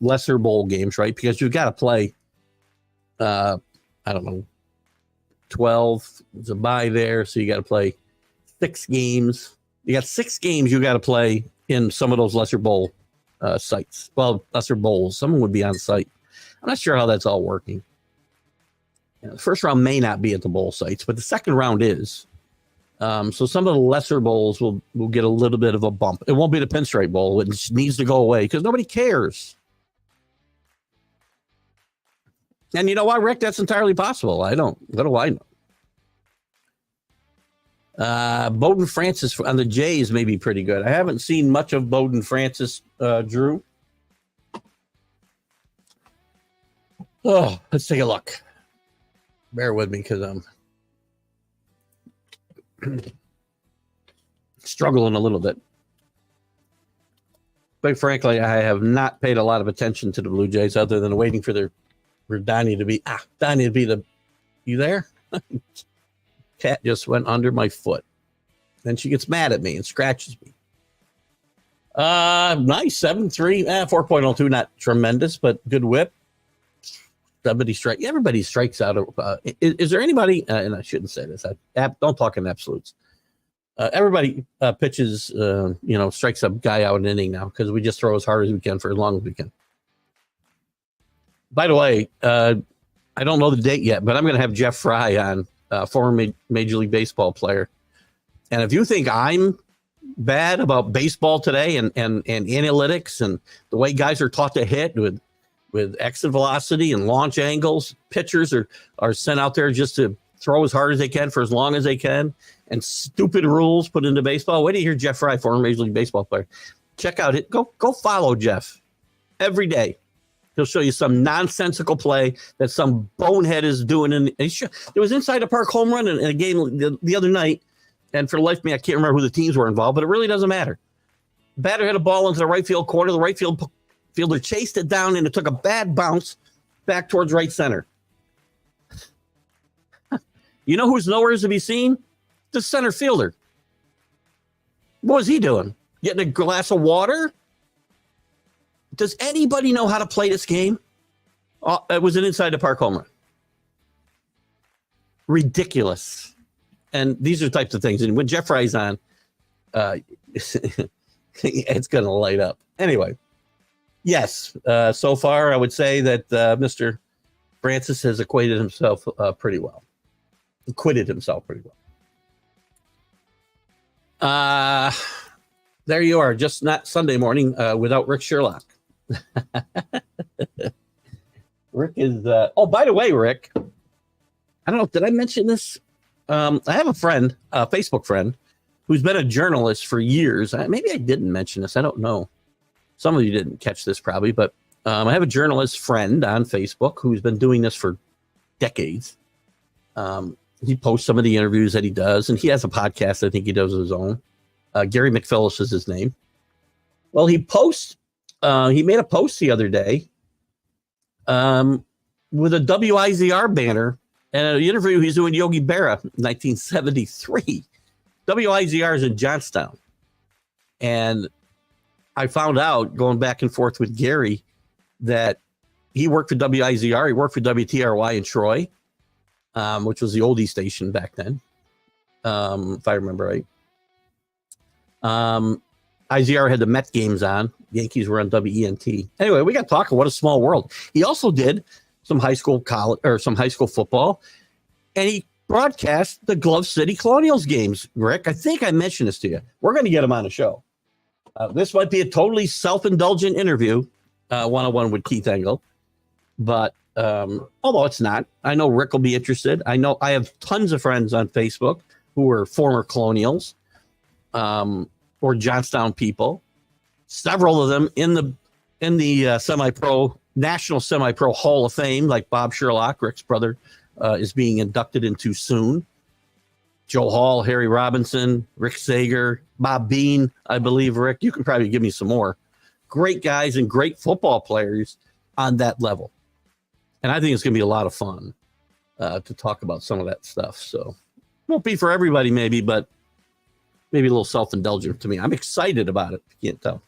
lesser bowl games, right? Because you've got to play, 12. There's a bye there, so you got to play 6 games. You got 6 games you got to play in some of those lesser bowl sites. Well, lesser bowls. Someone would be on site. I'm not sure how that's all working. The first round may not be at the bowl sites, but the second round is. So some of the lesser bowls will get a little bit of a bump. It won't be the Pinstripe Bowl. It needs to go away because nobody cares. And you know what, Rick? That's entirely possible. I don't. What do I know? Bowden Francis on the Jays may be pretty good. I haven't seen much of Bowden Francis, Drew. Oh, let's take a look. Bear with me because I'm struggling a little bit. Quite frankly, I have not paid a lot of attention to the Blue Jays other than waiting for Donnie to be you there? Cat just went under my foot. Then she gets mad at me and scratches me. Nice 7-3, 4.02, not tremendous, but good whip. Somebody strike. Everybody strikes out. Is there anybody? And I shouldn't say this. Don't talk in absolutes. Everybody pitches. Strikes a guy out an inning now because we just throw as hard as we can for as long as we can. By the way, I don't know the date yet, but I'm going to have Jeff Fry on, former Major League Baseball player. And if you think I'm bad about baseball today and analytics and the way guys are taught to hit with exit velocity and launch angles, pitchers are sent out there just to throw as hard as they can for as long as they can, and stupid rules put into baseball. Wait till you hear Jeff Fry, former Major League Baseball player. Check out it. Go follow Jeff every day. He'll show you some nonsensical play that some bonehead is doing. It was inside a park home run in a game the other night, and for the life of me, I can't remember who the teams were involved, but it really doesn't matter. Batter hit a ball into the right field corner. The right fielder chased it down, and it took a bad bounce back towards right center. You know who's nowhere to be seen? The center fielder. What was he doing? Getting a glass of water? Does anybody know how to play this game? It was an inside the park home run. Ridiculous. And these are types of things. And when Jeff Fry's on, it's going to light up. Anyway. Yes, so far I would say that Mr. Francis has acquitted himself pretty well. There you are, just not Sunday morning without Rick Sherlock. Rick is, by the way, Rick, I don't know, did I mention this? I have a friend, a Facebook friend, who's been a journalist for years. Maybe I didn't mention this, I don't know. Some of you didn't catch this probably, but I have a journalist friend on Facebook who's been doing this for decades. He posts some of the interviews that he does, and he has a podcast I think he does of his own. Gary McPhillips is his name. Well, he made a post the other day with a WIZR banner and an interview he's doing Yogi Berra in 1973. WIZR is in Johnstown. And I found out, going back and forth with Gary, that he worked for WIZR. He worked for WTRY in Troy, which was the oldie station back then, if I remember right. IZR had the Met games on. Yankees were on WENT. Anyway, we got talking. What a small world. He also did some high school football, and he broadcast the Glove City Colonials games. Rick, I think I mentioned this to you. We're going to get him on the show. This might be a totally self-indulgent interview, one-on-one with Keith Engle, but although it's not, I know Rick will be interested. I know I have tons of friends on Facebook who were former colonials or Johnstown people. Several of them in the semi-pro, National Semi-Pro Hall of Fame, like Bob Sherlock, Rick's brother, is being inducted into soon. Joe Hall, Harry Robinson, Rick Sager, Bob Bean, I believe. Rick, you can probably give me some more. Great guys and great football players on that level. And I think it's going to be a lot of fun to talk about some of that stuff. So won't be for everybody maybe, but maybe a little self-indulgent to me. I'm excited about it. You can't tell.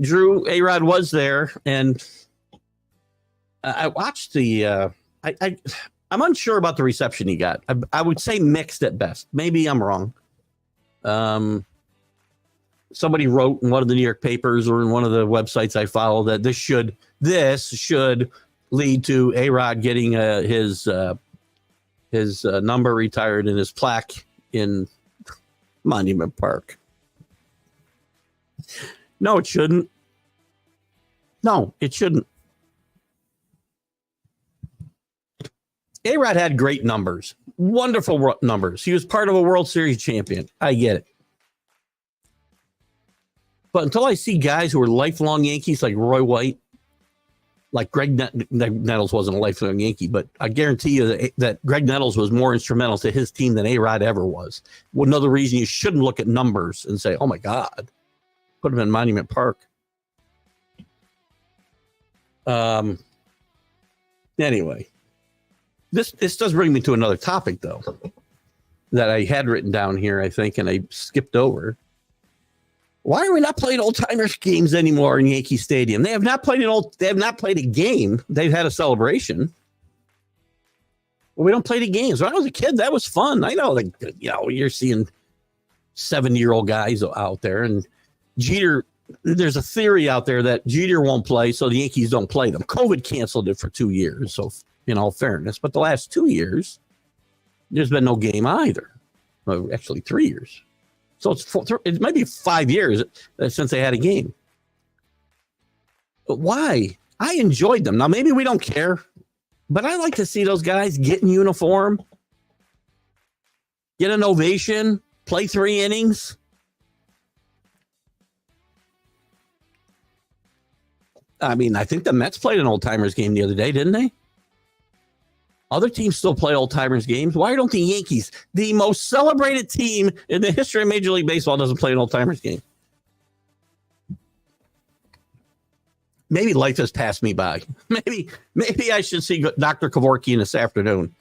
Drew, A-Rod was there, and I watched the I'm unsure about the reception he got. I would say mixed at best. Maybe I'm wrong. Somebody wrote in one of the New York papers or in one of the websites I follow that this should lead to A-Rod getting his number retired and his plaque in Monument Park. No, it shouldn't. No, it shouldn't. A-Rod had great numbers, wonderful numbers. He was part of a World Series champion. I get it. But until I see guys who are lifelong Yankees like Roy White, like Greg Nettles wasn't a lifelong Yankee, but I guarantee you that Greg Nettles was more instrumental to his team than A-Rod ever was. Well, another reason you shouldn't look at numbers and say, oh, my God, put him in Monument Park. Anyway. This does bring me to another topic, though, that I had written down here, I think, and I skipped over. Why are we not playing old timers games anymore in Yankee Stadium? They have not played a game. They've had a celebration. Well, we don't play the games. When I was a kid, that was fun. I know, you're seeing 70-year-old guys out there, and Jeter. There's a theory out there that Jeter won't play, so the Yankees don't play them. COVID canceled it for 2 years, so. In all fairness, but the last 2 years, there's been no game either. Well, actually, 3 years. So it might be 5 years since they had a game. But why? I enjoyed them. Now, maybe we don't care, but I like to see those guys get in uniform, get an ovation, play 3 innings. I mean, I think the Mets played an old-timers game the other day, didn't they? Other teams still play old-timers games. Why don't the Yankees, the most celebrated team in the history of Major League Baseball, doesn't play an old-timers game? Maybe life has passed me by. Maybe I should see Dr. Kevorkian this afternoon.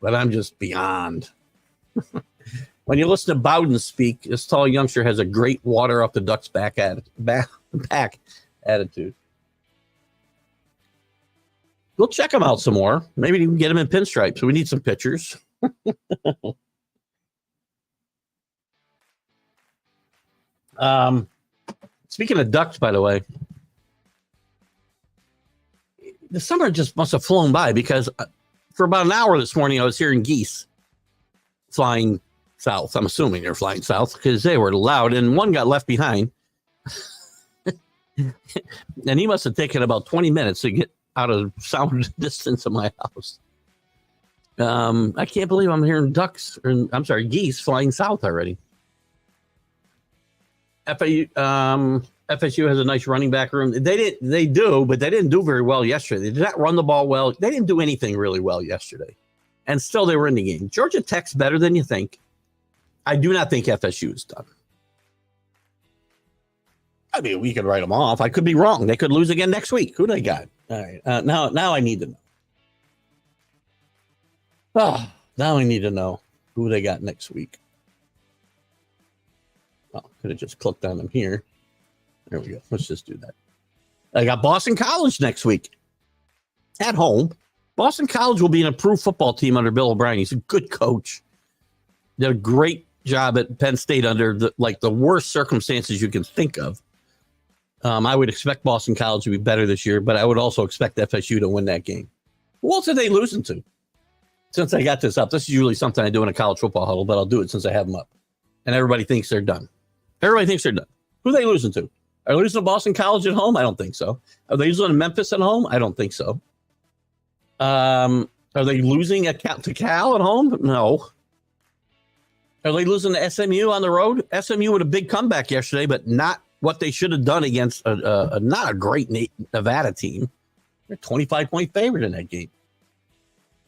But I'm just beyond. When you listen to Bowden speak, this tall youngster has a great water up the duck's back attitude. We'll check him out some more. Maybe we can get him in pinstripes. We need some pictures. Speaking of ducks, by the way, the summer just must have flown by because for about an hour this morning, I was hearing geese flying south. I'm assuming they're flying south because they were loud, and one got left behind. And he must have taken about 20 minutes to get out of sound distance of my house. I can't believe I'm hearing geese flying south already. FSU has a nice running back room. They do, but they didn't do very well yesterday. They did not run the ball well. They didn't do anything really well yesterday. And still they were in the game. Georgia Tech's better than you think. I do not think FSU is done. I mean, we could write them off. I could be wrong. They could lose again next week. Who do they got? All right. Now I need to know. Oh, now I need to know who they got next week. Oh, could have just clicked on them here. There we go. Let's just do that. I got Boston College next week at home. Boston College will be an improved football team under Bill O'Brien. He's a good coach. Did a great job at Penn State under the worst circumstances you can think of. I would expect Boston College to be better this year, but I would also expect FSU to win that game. Who else are they losing to? Since I got this up, this is usually something I do in a college football huddle, but I'll do it since I have them up. And everybody thinks they're done. Who are they losing to? Are they losing to Boston College at home? I don't think so. Are they losing to Memphis at home? I don't think so. Are they losing to Cal at home? No. Are they losing to SMU on the road? SMU with a big comeback yesterday, but not what they should have done against not a great Nevada team. They're 25-point favorite in that game.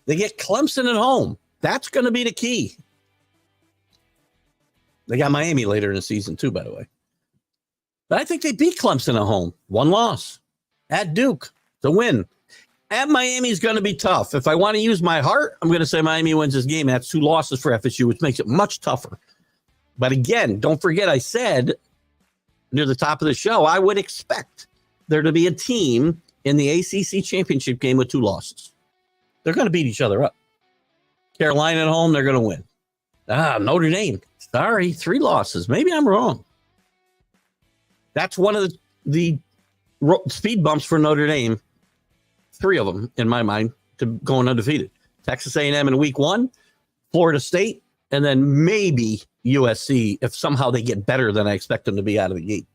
They get Clemson at home. That's going to be the key. They got Miami later in the season too, by the way. But I think they beat Clemson at home. One loss. At Duke, the win. At Miami is going to be tough. If I want to use my heart, I'm going to say Miami wins this game. That's 2 losses for FSU, which makes it much tougher. But again, don't forget I said near the top of the show, I would expect there to be a team in the ACC championship game with 2 losses. They're going to beat each other up. Carolina at home, they're going to win. Notre Dame. Sorry, 3 losses. Maybe I'm wrong. That's one of the speed bumps for Notre Dame. 3 of them, in my mind, to going undefeated. Texas A&M in week 1, Florida State, and then maybe USC if somehow they get better than I expect them to be out of the gate.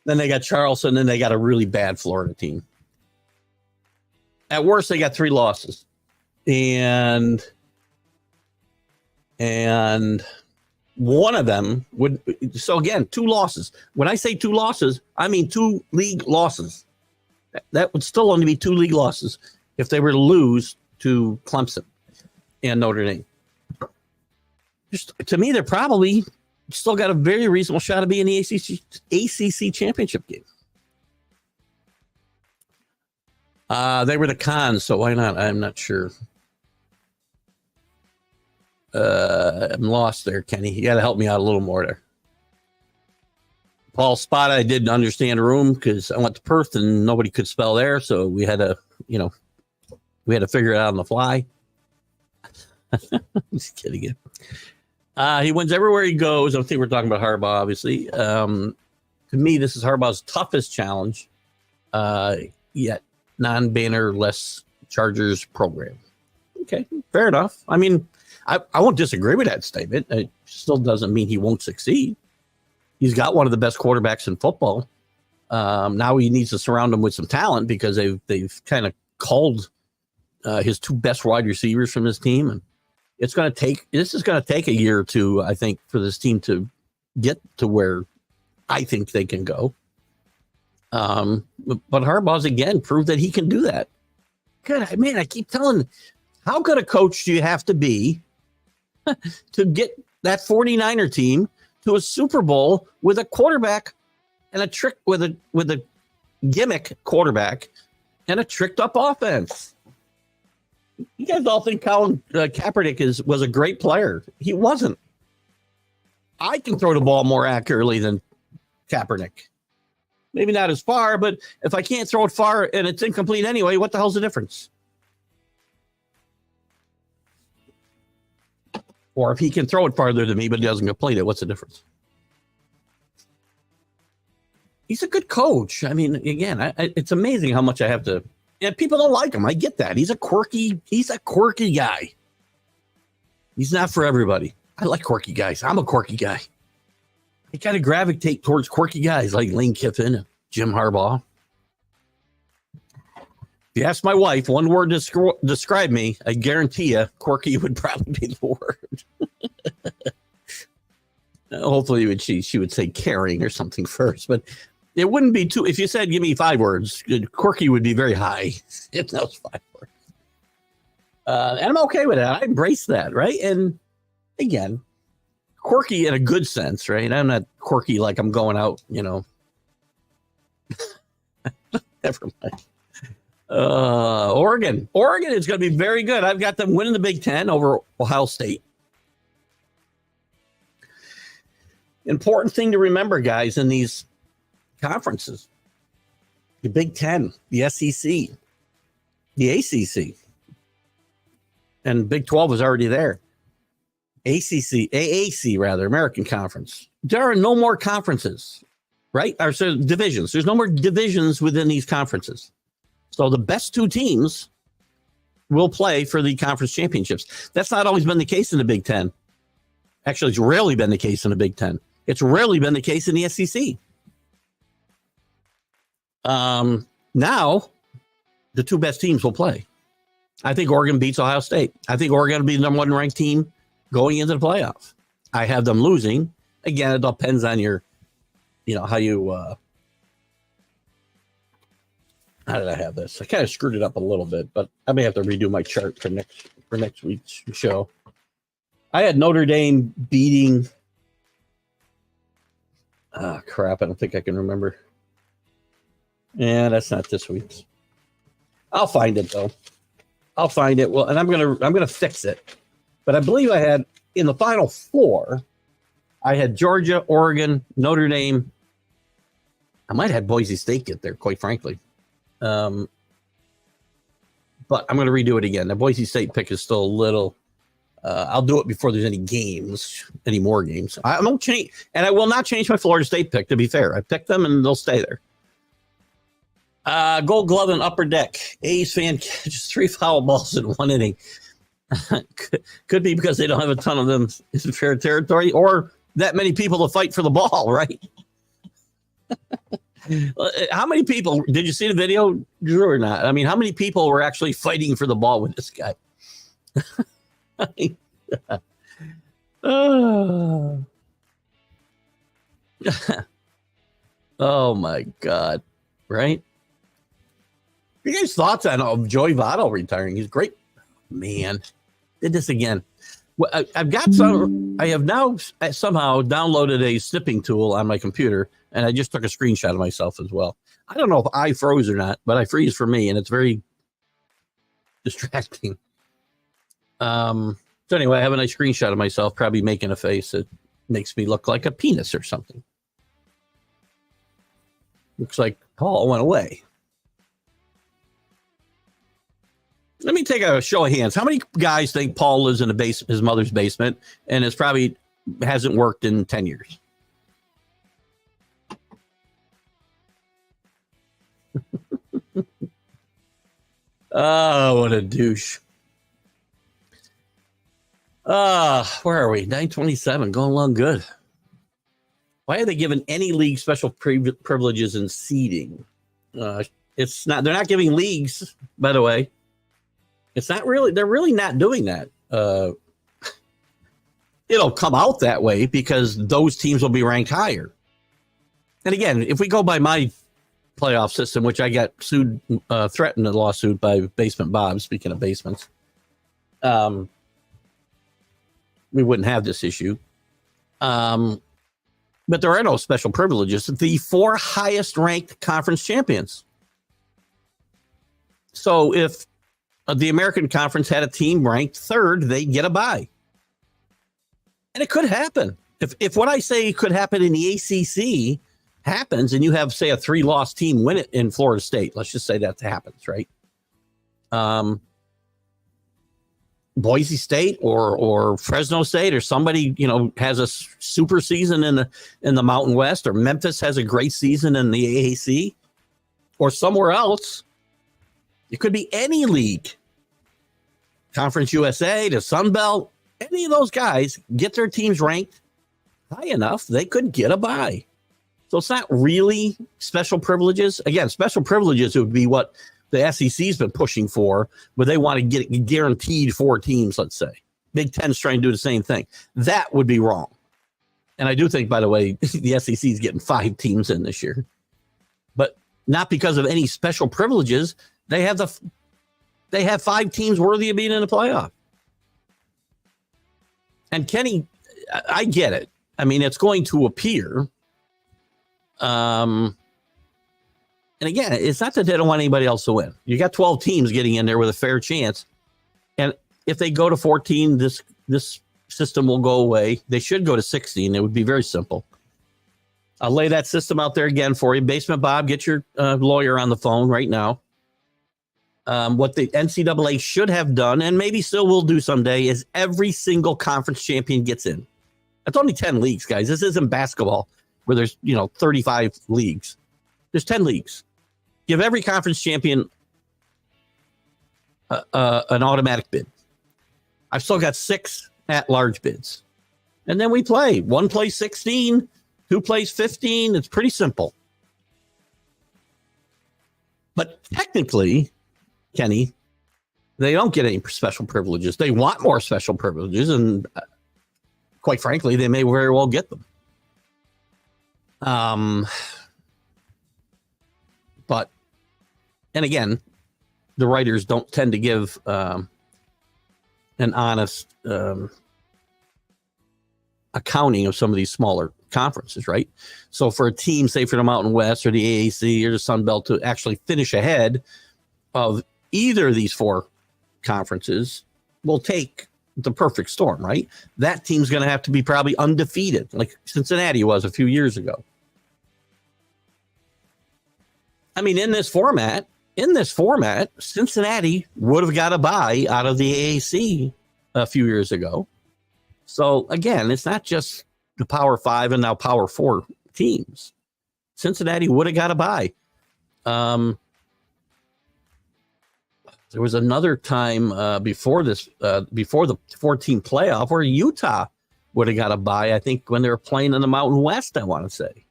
Then they got Charleston, then they got a really bad Florida team. At worst, they got 3 losses. And one of them would, so again, 2 losses. When I say 2 losses, I mean 2 league losses. That would still only be 2 league losses if they were to lose to Clemson and Notre Dame. Just, to me, they're probably still got a very reasonable shot of being in the ACC championship game. They were the cons, so why not? I'm not sure. I'm lost there, Kenny. You got to help me out a little more there. Paul Spot, I didn't understand room because I went to Perth and nobody could spell there, so we had to, figure it out on the fly. Just kidding you. He wins everywhere he goes. I think we're talking about Harbaugh, obviously. To me, this is Harbaugh's toughest challenge, yet non-banner, less Chargers program. Okay, fair enough. I mean, I won't disagree with that statement. It still doesn't mean he won't succeed. He's got one of the best quarterbacks in football. Now he needs to surround him with some talent because they've kind of culled his 2 best wide receivers from his team, and this is going to take a year or 2, I think, for this team to get to where I think they can go. But Harbaugh's again proved that he can do that. Good, man. I keep telling, how good a coach do you have to be to get that 49er team to a Super Bowl with a quarterback and a trick with a gimmick quarterback and a tricked up offense? You guys all think Colin Kaepernick was a great player. He wasn't. I can throw the ball more accurately than Kaepernick. Maybe not as far, but if I can't throw it far and it's incomplete anyway, what the hell's the difference? Or if he can throw it farther than me, but he doesn't complete it, what's the difference? He's a good coach. I mean, again, it's amazing how much I have to. Yeah, people don't like him. I get that. He's a quirky guy. He's not for everybody. I like quirky guys. I'm a quirky guy. I kind of gravitate towards quirky guys like Lane Kiffin, Jim Harbaugh. If you ask my wife one word to describe me, I guarantee you quirky would probably be the word. Hopefully she would say caring or something first, but it wouldn't be too. If you said, give me 5 words, quirky would be very high in those 5 words. And I'm okay with that. I embrace that, right? And again, quirky in a good sense, right? I'm not quirky like I'm going out, Never mind. Oregon is going to be very good. I've got them winning the Big Ten over Ohio State. Important thing to remember, guys, in these conferences: the Big Ten, the SEC, the ACC, and Big 12 is already there. AAC rather, American Conference. There are no more conferences, right? Or so divisions. There's no more divisions within these conferences. So the best 2 teams will play for the conference championships. That's not always been the case in the Big Ten. Actually, it's rarely been the case in the Big Ten. It's rarely been the case in the SEC. Now, the 2 best teams will play. I think Oregon beats Ohio State. I think Oregon will be the number one ranked team going into the playoff. I have them losing. Again, it depends on your, how you, how did I have this? I kind of screwed it up a little bit, but I may have to redo my chart for next week's show. I had Notre Dame beating, crap, I don't think I can remember. Yeah, that's not this week's. I'll find it though. I'll find it. Well, and I'm gonna fix it. But I believe I had in the Final Four, I had Georgia, Oregon, Notre Dame. I might have Boise State get there, quite frankly. But I'm going to redo it again. The Boise State pick is still a little. I'll do it before there's any more games. I won't change, and I will not change my Florida State pick. To be fair, I picked them and they'll stay there. Gold Glove and Upper Deck. A's fan catches 3 foul balls in 1 inning. Could be because they don't have a ton of them in fair territory, or that many people to fight for the ball, right? How many people did you see the video, Drew, or not? I mean, how many people were actually fighting for the ball with this guy? Oh my God! Right? Your guys' thoughts on Joey Votto retiring? He's great, man. Did this again. Well, I've got some. I have now somehow downloaded a snipping tool on my computer, and I just took a screenshot of myself as well. I don't know if I froze or not, but I freeze for me, and it's very distracting. So anyway, I have a nice screenshot of myself, probably making a face that makes me look like a penis or something. Looks like Paul went away. Let me take a show of hands. How many guys think Paul lives in his mother's basement and hasn't worked in 10 years? Oh, what a douche. Where are we? 927, going along good. Why are they giving any league special privileges in seeding? It's not. They're not giving leagues, by the way. It's not really. They're really not doing that. It'll come out that way because those teams will be ranked higher. And again, if we go by my playoff system, which I got sued, threatened a lawsuit by Basement Bob. Speaking of basements, we wouldn't have this issue. But there are no special privileges. The 4 highest ranked conference champions. So if the American Conference had a team ranked 3rd, they get a bye. And it could happen. If what I say could happen in the ACC happens and you have, say, a 3-loss team win it in Florida State, let's just say that happens, right? Boise State or Fresno State or somebody, has a super season in the Mountain West, or Memphis has a great season in the AAC, or somewhere else. It could be any league. Conference USA to Sun Belt, any of those guys get their teams ranked high enough, they could get a bye. So it's not really special privileges. Again, special privileges would be what the SEC's been pushing for, where they want to get guaranteed 4 teams, let's say. Big Ten's trying to do the same thing. That would be wrong. And I do think, by the way, the SEC is getting 5 teams in this year. But not because of any special privileges. They have 5 teams worthy of being in the playoff. And Kenny, I get it. I mean, it's going to appear. And again, it's not that they don't want anybody else to win. You got 12 teams getting in there with a fair chance. And if they go to 14, this system will go away. They should go to 16. It would be very simple. I'll lay that system out there again for you. Basement Bob, get your lawyer on the phone right now. What the NCAA should have done, and maybe still will do someday, is every single conference champion gets in. It's only 10 leagues, guys. This isn't basketball where there's 35 leagues. There's 10 leagues. Give every conference champion an automatic bid. I've still got 6 at-large bids. And then we play. 1 plays 16, 2 plays 15. It's pretty simple. But technically, Kenny, They don't get any special privileges. They want more special privileges, and quite frankly, they may very well get them. But, and again, the writers don't tend to give an honest accounting of some of these smaller conferences, right? So for a team, say for the Mountain West or the AAC or the Sun Belt to actually finish ahead of either of these four conferences will take the perfect storm, right? That team's going to have to be probably undefeated, like Cincinnati was a few years ago. I mean, in this format, Cincinnati would have got a bye out of the AAC a few years ago. So again, it's not just the Power 5 and now Power 4 teams. Cincinnati would have got a bye. There was another time before this, before the 14 playoff, where Utah would have got a bye, I think, when they were playing in the Mountain West, I want to say.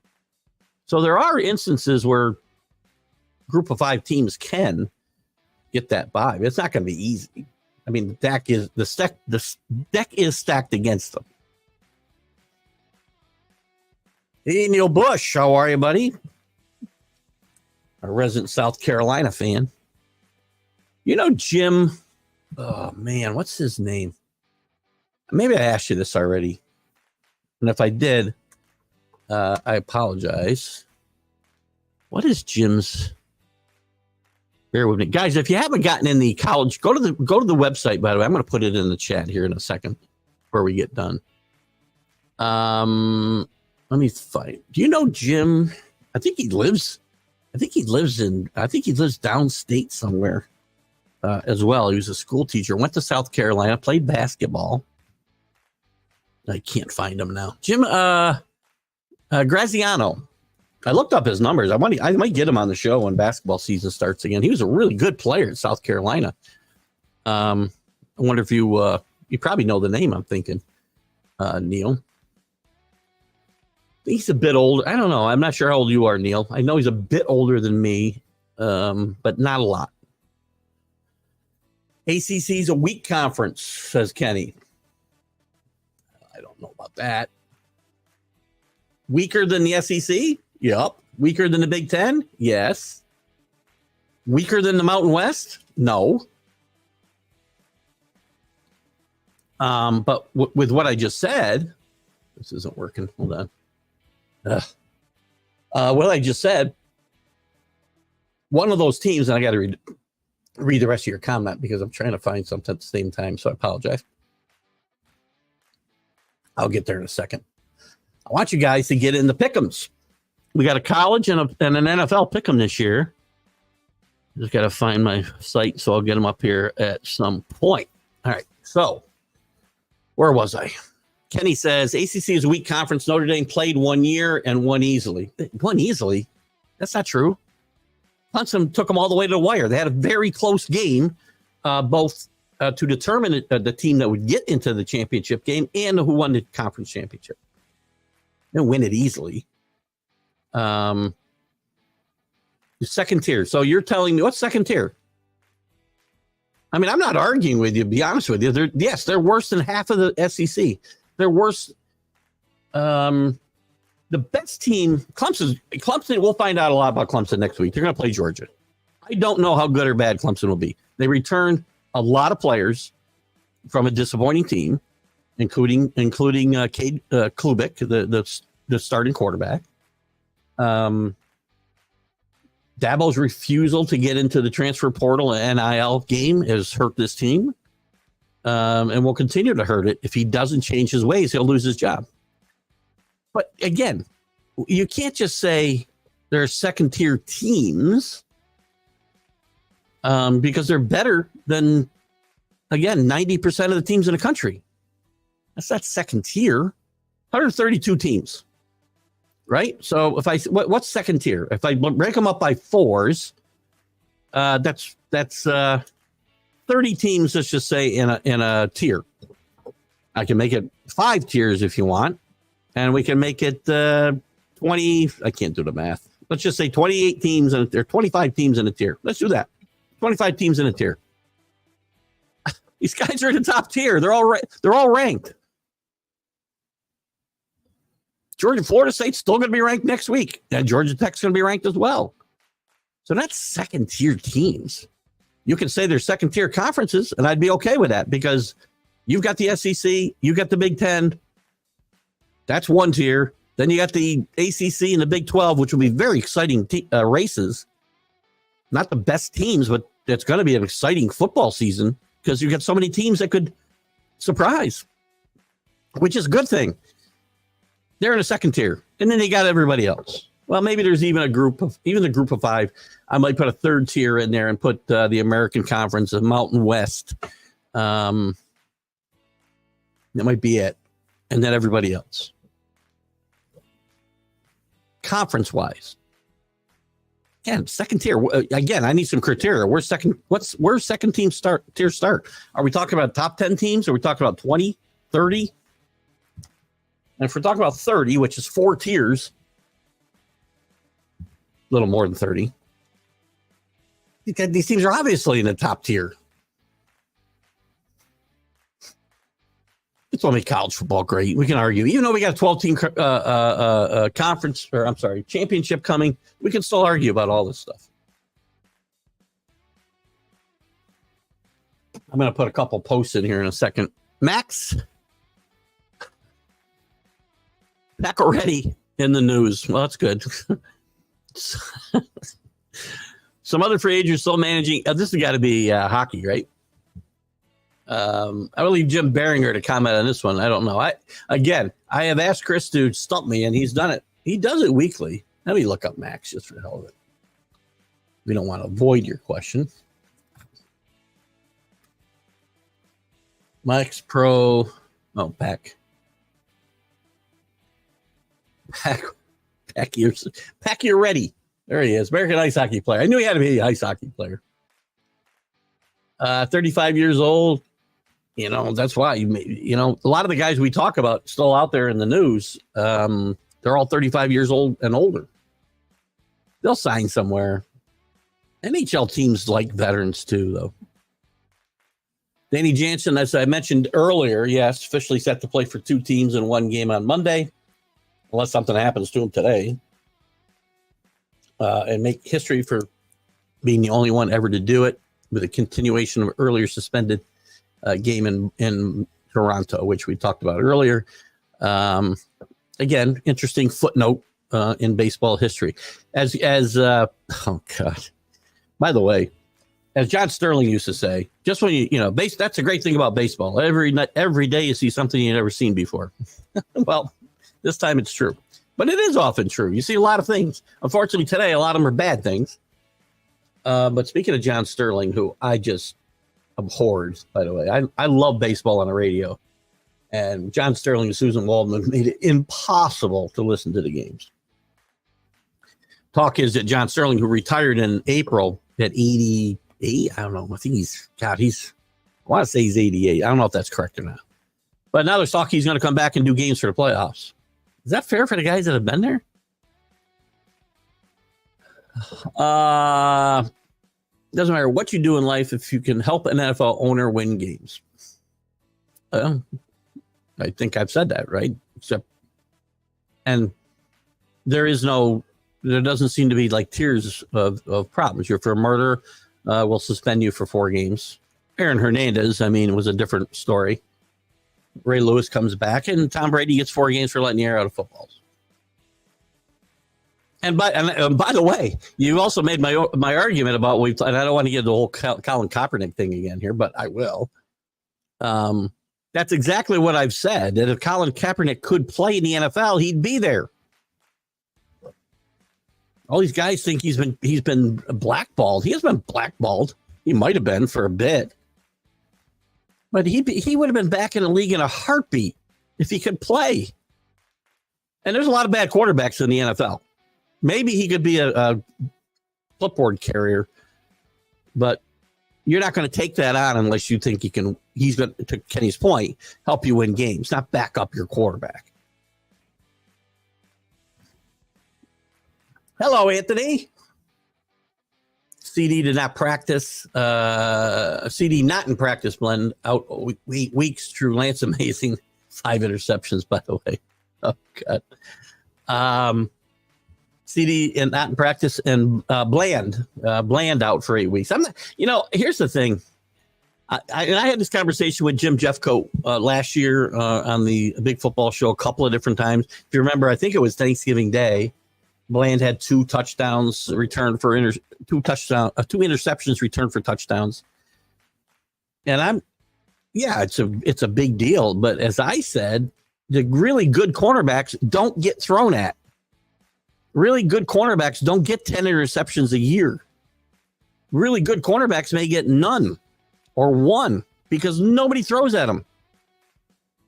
So there are instances where group of 5 teams can get that bye. It's not going to be easy. I mean, the deck is stacked against them. Hey, Neil Bush, how are you, buddy? A resident South Carolina fan. You know, Jim, oh man, what's his name? Maybe I asked you this already. And if I did, I apologize. What is Jim's? Bear with me. Guys, if you haven't gotten in the college, go to the website, by the way. I'm going to put it in the chat here in a second before we get done. Let me find. Do you know Jim? I think he lives downstate somewhere. As well. He was a school teacher, went to South Carolina, played basketball. I can't find him now. Jim Graziano. I looked up his numbers. I might get him on the show when basketball season starts again. He was a really good player at South Carolina. I wonder if you probably know the name I'm thinking, Neil. He's a bit older. I don't know. I'm not sure how old you are, Neil. I know he's a bit older than me, but not a lot. ACC's a weak conference, says Kenny. I don't know about that. Weaker than the SEC? Yep. Weaker than the Big Ten? Yes. Weaker than the Mountain West? No. But with what I just said, this isn't working. Hold on. What I just said, one of those teams, and I got to read the rest of your comment because I'm trying to find something at the same time, so I apologize. I'll get there in a second. I want you guys to get in the pick'ems. We got a college and an NFL pick'em this year. Just got to find my site, so I'll get them up here at some point. All right, so where was I? Kenny says ACC is a weak conference. Notre Dame played 1 year and won easily. Won easily? That's not true. Clemson took them all the way to the wire. They had a very close game, both to determine the team that would get into the championship game and who won the conference championship. They didn't win it easily. The second tier. So you're telling me, what's second tier? I mean, I'm not arguing with you, to be honest with you. They're worse than half of the SEC. They're worse. The best team, Clemson, we'll find out a lot about Clemson next week. They're going to play Georgia. I don't know how good or bad Clemson will be. They returned a lot of players from a disappointing team, including Cade Klubik, the starting quarterback. Dabo's refusal to get into the transfer portal and NIL game has hurt this team, and will continue to hurt it. If he doesn't change his ways, he'll lose his job. But again, you can't just say there are second-tier teams because they're better than, again, 90% of the teams in the country. That's not second tier. 132 teams, right? So if what's second tier? If I break them up by fours, that's 30 teams. Let's just say in a tier. I can make it 5 tiers if you want. And we can make it 20. I can't do the math. Let's just say 28 teams, and there are 25 teams in a tier. Let's do that. 25 teams in a tier. These guys are in the top tier. They're all ranked. Georgia, Florida State's still going to be ranked next week. And Georgia Tech's going to be ranked as well. So that's second-tier teams. You can say they're second-tier conferences, and I'd be okay with that because you've got the SEC, you've got the Big Ten. That's one tier. Then you got the ACC and the Big 12, which will be very exciting races. Not the best teams, but it's going to be an exciting football season because you've got so many teams that could surprise, which is a good thing. They're in a second tier, and then they got everybody else. Well, maybe there's even the group of five. I might put a third tier in there and put the American Conference, the Mountain West. That might be it, and then everybody else. Conference-wise, again, second tier. Again, I need some criteria. Where's second tier start? Are we talking about top 10 teams? Are we talking about 20, 30? And if we're talking about 30, which is 4 tiers, a little more than 30, these teams are obviously in the top tier. It's only college football great. We can argue. Even though we got a 12-team championship coming, we can still argue about all this stuff. I'm going to put a couple posts in here in a second. Max Pacioretty in the news. Well, that's good. Some other free agents still managing. This has got to be hockey, right? I will leave Jim Behringer to comment on this one. I don't know. I have asked Chris to stump me, and he's done it. He does it weekly. Let me look up Max just for the hell of it. We don't want to avoid your question. Max Pro. Oh, Pack, you're ready. There he is. American ice hockey player. I knew he had to be an ice hockey player. 35 years old. You know, that's why, a lot of the guys we talk about still out there in the news, they're all 35 years old and older. They'll sign somewhere. NHL teams like veterans too, though. Danny Jansen, as I mentioned earlier, yes, officially set to play for 2 teams in 1 game on Monday, unless something happens to him today. And make history for being the only one ever to do it, with a continuation of earlier suspended game in Toronto, which we talked about earlier. Again, interesting footnote in baseball history. As oh God, by the way, as John Sterling used to say, just when that's a great thing about baseball. Every day you see something you've never seen before. Well, this time it's true, but it is often true. You see a lot of things. Unfortunately, today a lot of them are bad things. But speaking of John Sterling, who I just abhorred, by the way, I love baseball on the radio. And John Sterling and Susan Waldman made it impossible to listen to the games. Talk is that John Sterling, who retired in April at 88, I don't know. I think I want to say he's 88. I don't know if that's correct or not. But now there's talk he's going to come back and do games for the playoffs. Is that fair for the guys that have been there? Doesn't matter what you do in life if you can help an NFL owner win games. I think I've said that, right? And there doesn't seem to be like tiers of problems. You're for murder, we'll suspend you for 4 games. Aaron Hernandez, it was a different story. Ray Lewis comes back, and Tom Brady gets 4 games for letting the air out of footballs. And by the way, you also made my argument about and I don't want to get the whole Colin Kaepernick thing again here, but I will. That's exactly what I've said. That if Colin Kaepernick could play in the NFL, he'd be there. All these guys think he's been blackballed. He has been blackballed. He might have been for a bit, but he would have been back in the league in a heartbeat if he could play. And there's a lot of bad quarterbacks in the NFL. Maybe he could be a clipboard carrier, but you're not going to take that on unless you think he's going to Kenny's point, help you win games, not back up your quarterback. Hello, Anthony. CD did not practice. CD not in practice, blend out weeks. True Lance amazing. 5 interceptions, by the way. Oh, God. CD and not in practice, and Bland out for 8 weeks. I'm not, here's the thing. I had this conversation with Jim Jeffcoat last year on the Big Football Show a couple of different times. If you remember, I think it was Thanksgiving Day. Bland had 2 touchdowns returned for 2 interceptions returned for touchdowns. And it's a big deal. But as I said, the really good cornerbacks don't get thrown at. Really good cornerbacks don't get 10 interceptions a year. Really good cornerbacks may get none or 1 because nobody throws at them.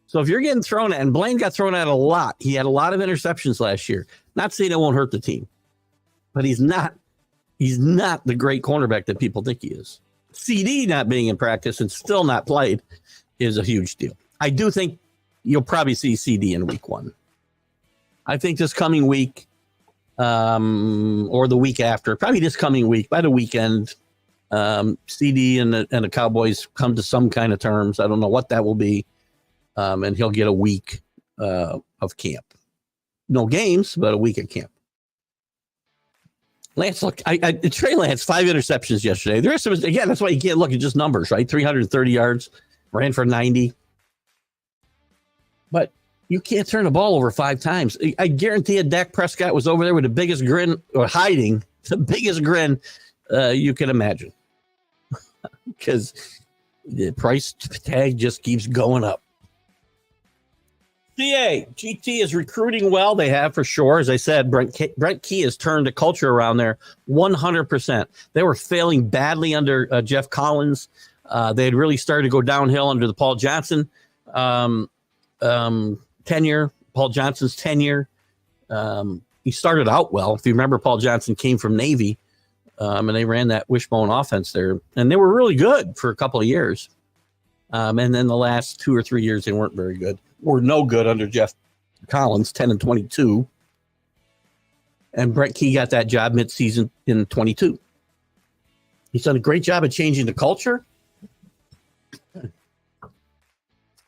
So if you're getting thrown at, and Blaine got thrown at a lot, he had a lot of interceptions last year. Not saying it won't hurt the team, but he's not the great cornerback that people think he is. CD not being in practice and still not played is a huge deal. I do think you'll probably see CD in week 1. I think this coming week, or the week after, probably this coming week, by the weekend, CD and the Cowboys come to some kind of terms. I don't know what that will be. And he'll get a week of camp. No games, but a week of camp. Lance, look, Trey Lance, 5 interceptions yesterday. The rest of it, again, that's why you can't look at just numbers, right? 330 yards, ran for 90. But you can't turn the ball over 5 times. I guarantee you Dak Prescott was over there with the biggest grin, or hiding the biggest grin you can imagine. Because the price tag just keeps going up. GT is recruiting well. They have for sure. As I said, Brent Key has turned the culture around there 100%. They were failing badly under Jeff Collins. They had really started to go downhill under the Paul Johnson tenure. Paul Johnson's tenure. He started out well. If you remember, Paul Johnson came from Navy, and they ran that wishbone offense there, and they were really good for a couple of years. And then the last 2 or 3 years, they weren't very good. Or no good under Jeff Collins, 10-22. And Brent Key got that job midseason in 22. He's done a great job of changing the culture.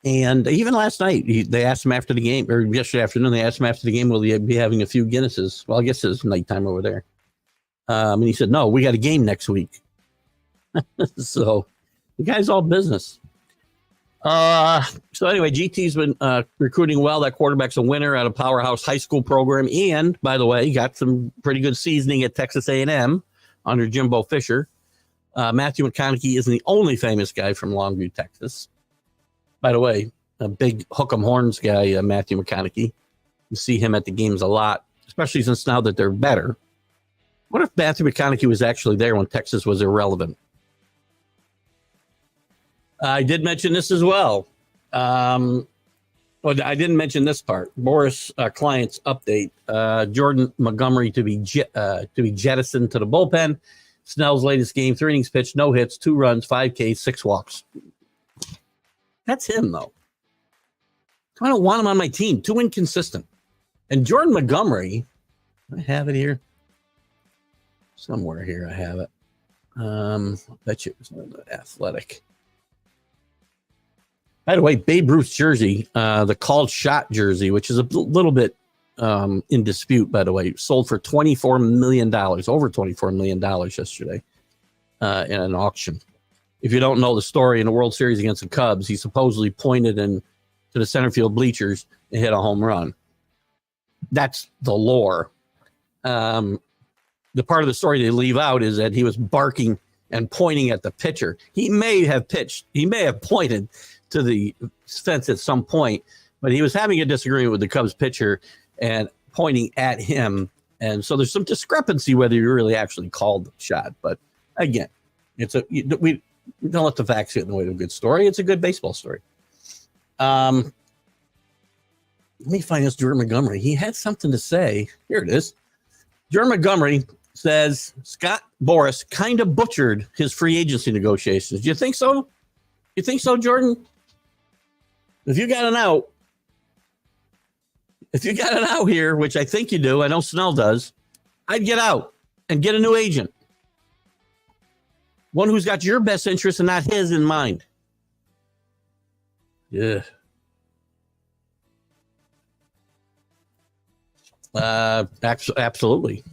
And even last night, they asked him after the game, or yesterday afternoon, they asked him after the game, will he be having a few Guinnesses? Well, I guess it's nighttime over there. And he said, no, we got a game next week. So the guy's all business. So anyway, GT's been recruiting well. That quarterback's a winner at a powerhouse high school program. And by the way, he got some pretty good seasoning at Texas A&M under Jimbo Fisher. Matthew McConaughey isn't the only famous guy from Longview, Texas. By the way, a big hook 'em horns guy, Matthew McConaughey. You see him at the games a lot, especially since now that they're better. What if Matthew McConaughey was actually there when Texas was irrelevant? I did mention this as well. Well, I didn't mention this part. Boris Client's update. Jordan Montgomery to be jettisoned to the bullpen. Snell's latest game, 3 innings pitched, no hits, 2 runs, 5 Ks, 6 walks. That's him, though. I don't want him on my team. Too inconsistent. And Jordan Montgomery, I have it here. Somewhere here I have it. I bet you it was Athletic. By the way, Babe Ruth's jersey, the called shot jersey, which is a little bit in dispute, by the way, sold for $24 million, over $24 million yesterday in an auction. If you don't know the story, in the World Series against the Cubs, he supposedly pointed to the center field bleachers and hit a home run. That's the lore. The part of the story they leave out is that he was barking and pointing at the pitcher. He may have pitched. He may have pointed to the fence at some point, but he was having a disagreement with the Cubs pitcher and pointing at him. And so there's some discrepancy whether you really actually called the shot. But again, we don't let the facts get in the way of a good story. It's a good baseball story. Let me find this Jordan Montgomery. He had something to say. Here it is. Jordan Montgomery says Scott Boras kind of butchered his free agency negotiations. Do you think so? You think so, Jordan? If you got an out here, which I think you do, I know Snell does, I'd get out and get a new agent. One who's got your best interest and not his in mind. Yeah. Absolutely.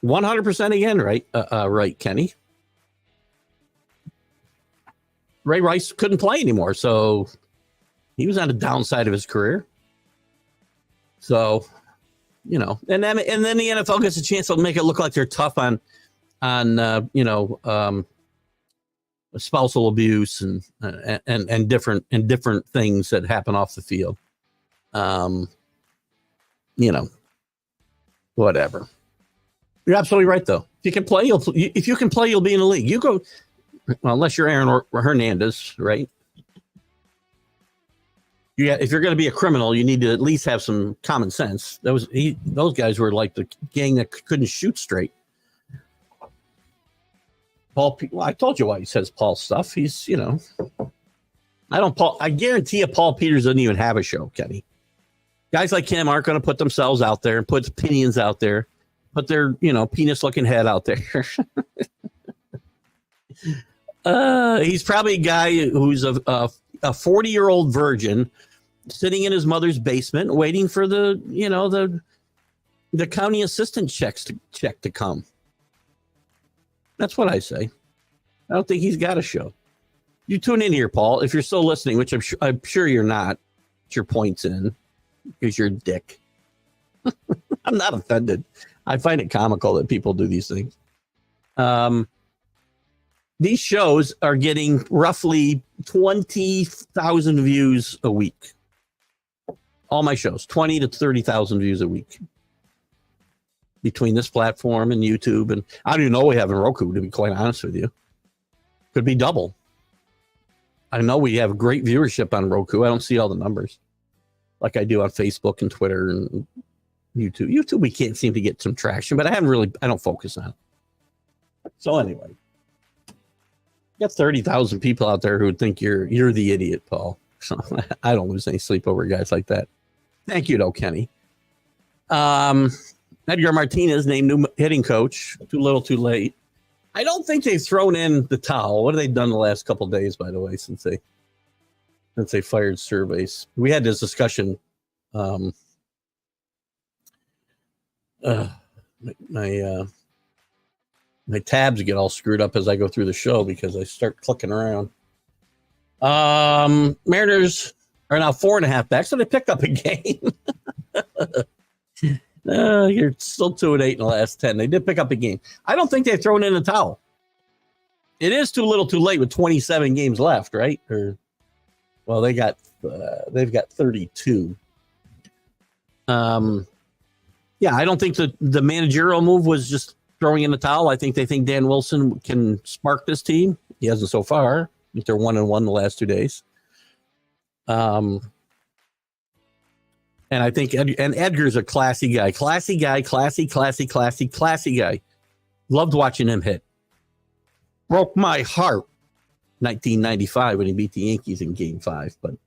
100% again, right? Right, Kenny. Ray Rice couldn't play anymore, so he was on the downside of his career. So, and then the NFL gets a chance to make it look like they're tough on spousal abuse and different things that happen off the field. Whatever. You're absolutely right, though. If you can play, you'll be in the league. You go, well, unless you're Aaron Hernandez, right? If you're going to be a criminal, you need to at least have some common sense. Those guys were like the gang that couldn't shoot straight. Paul, well, I told you why he says Paul stuff. He's, I guarantee you Paul Peters doesn't even have a show, Kenny. Guys like him aren't going to put themselves out there and put opinions out there, put their, penis-looking head out there. He's probably a guy who's a 40-year-old virgin sitting in his mother's basement waiting for the county assistant check to come. That's what I say. I don't think he's got a show. You tune in here, Paul, if you're still listening, which I'm sure you're not. Put your points in because you're a dick. I'm not offended. I find it comical that people do these things. These shows are getting roughly 20,000 views a week. All my shows, 20 to 30,000 views a week. Between this platform and YouTube. And I don't even know we have in Roku, to be quite honest with you. Could be double. I know we have great viewership on Roku. I don't see all the numbers like I do on Facebook and Twitter and YouTube. YouTube, we can't seem to get some traction, but I don't focus on it. So anyway, you got 30,000 people out there who would think you're the idiot, Paul. So I don't lose any sleep over guys like that. Thank you, though, Kenny. Edgar Martinez named new hitting coach. Too little, too late. I don't think they've thrown in the towel. What have they done the last couple of days, by the way, since they fired Surveys? We had this discussion. My tabs get all screwed up as I go through the show because I start clicking around. Mariners are now 4.5 back, so they picked up a game. You're still 2-8 in the last 10. They did pick up a game. I don't think they've thrown in a towel. It is too little, too late with 27 games left, right? They've got 32. I don't think the managerial move was just throwing in the towel. I think they think Dan Wilson can spark this team. He hasn't so far. I think they're 1-1 the last 2 days. And I think Edgar's a classy guy. Classy guy. Loved watching him hit. Broke my heart 1995 when he beat the Yankees in Game 5. But I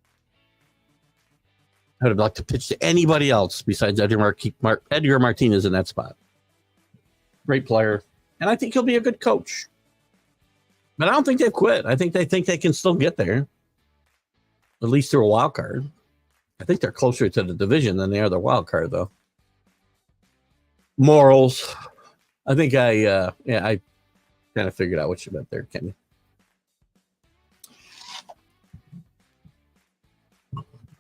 would have liked to pitch to anybody else besides Edgar Martinez in that spot. Great player. And I think he'll be a good coach. But I don't think they've quit. I think they can still get there. At least through a wild card. I think they're closer to the division than they are the wild card, though. Morals. I think I kind of figured out what you meant there, Kenny.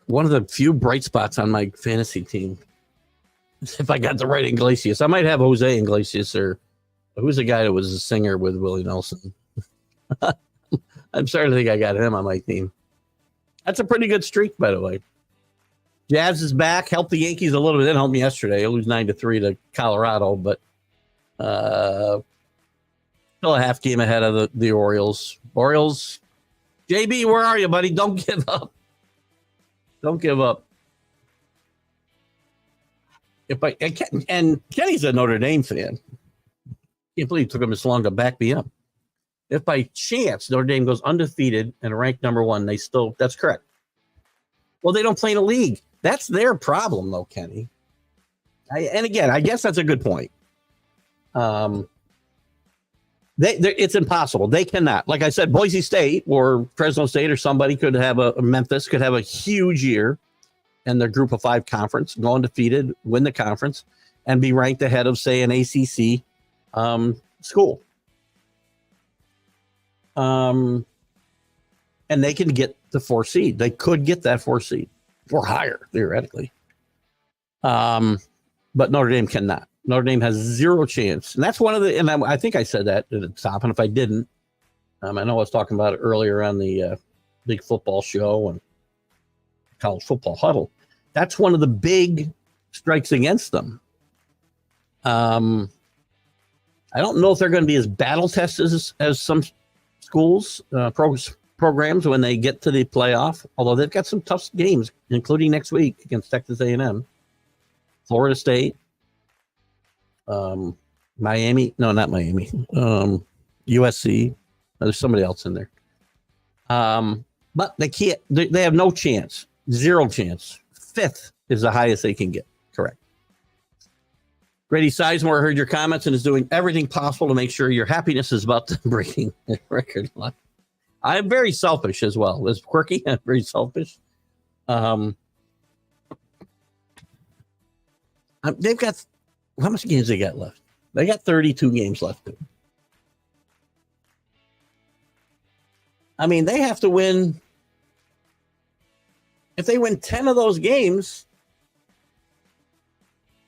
One of the few bright spots on my fantasy team is if I got the right Iglesias. I might have Jose Iglesias, or who's the guy that was a singer with Willie Nelson? I'm starting to think I got him on my team. That's a pretty good streak, by the way. Jazz is back. Helped the Yankees a little bit. Didn't help me yesterday. They lose 9-3 to Colorado, but still a half game ahead of the Orioles. Orioles, JB, where are you, buddy? Don't give up. Don't give up. And Kenny's a Notre Dame fan. Can't believe it took him this long to back me up. If by chance Notre Dame goes undefeated and ranked number 1, that's correct. Well, they don't play in a league. That's their problem, though, Kenny. And again, I guess that's a good point. It's impossible. They cannot. Like I said, Boise State or Fresno State or somebody could have Memphis could have a huge year in their Group of 5 conference, go undefeated, win the conference, and be ranked ahead of, say, an ACC school. And they can get the 4 seed. They could get that 4 seed or higher, theoretically. But Notre Dame cannot. Notre Dame has zero chance. And that's one of the, and I think I said that at the top. And if I didn't, I know I was talking about it earlier on the big football show and college football huddle. That's one of the big strikes against them. I don't know if they're going to be as battle tested as some schools, programs when they get to the playoff, although they've got some tough games, including next week against Texas A&M, Florida State, Miami. No, not Miami. USC. There's somebody else in there. But they can't. They have no chance. Zero chance. 5th is the highest they can get. Correct. Grady Sizemore heard your comments and is doing everything possible to make sure your happiness is about to breaking the record line. I am very selfish as well. As quirky, I'm very selfish. They've got, how much games they got left? They got 32 games left. I mean, they have to win. If they win 10 of those games,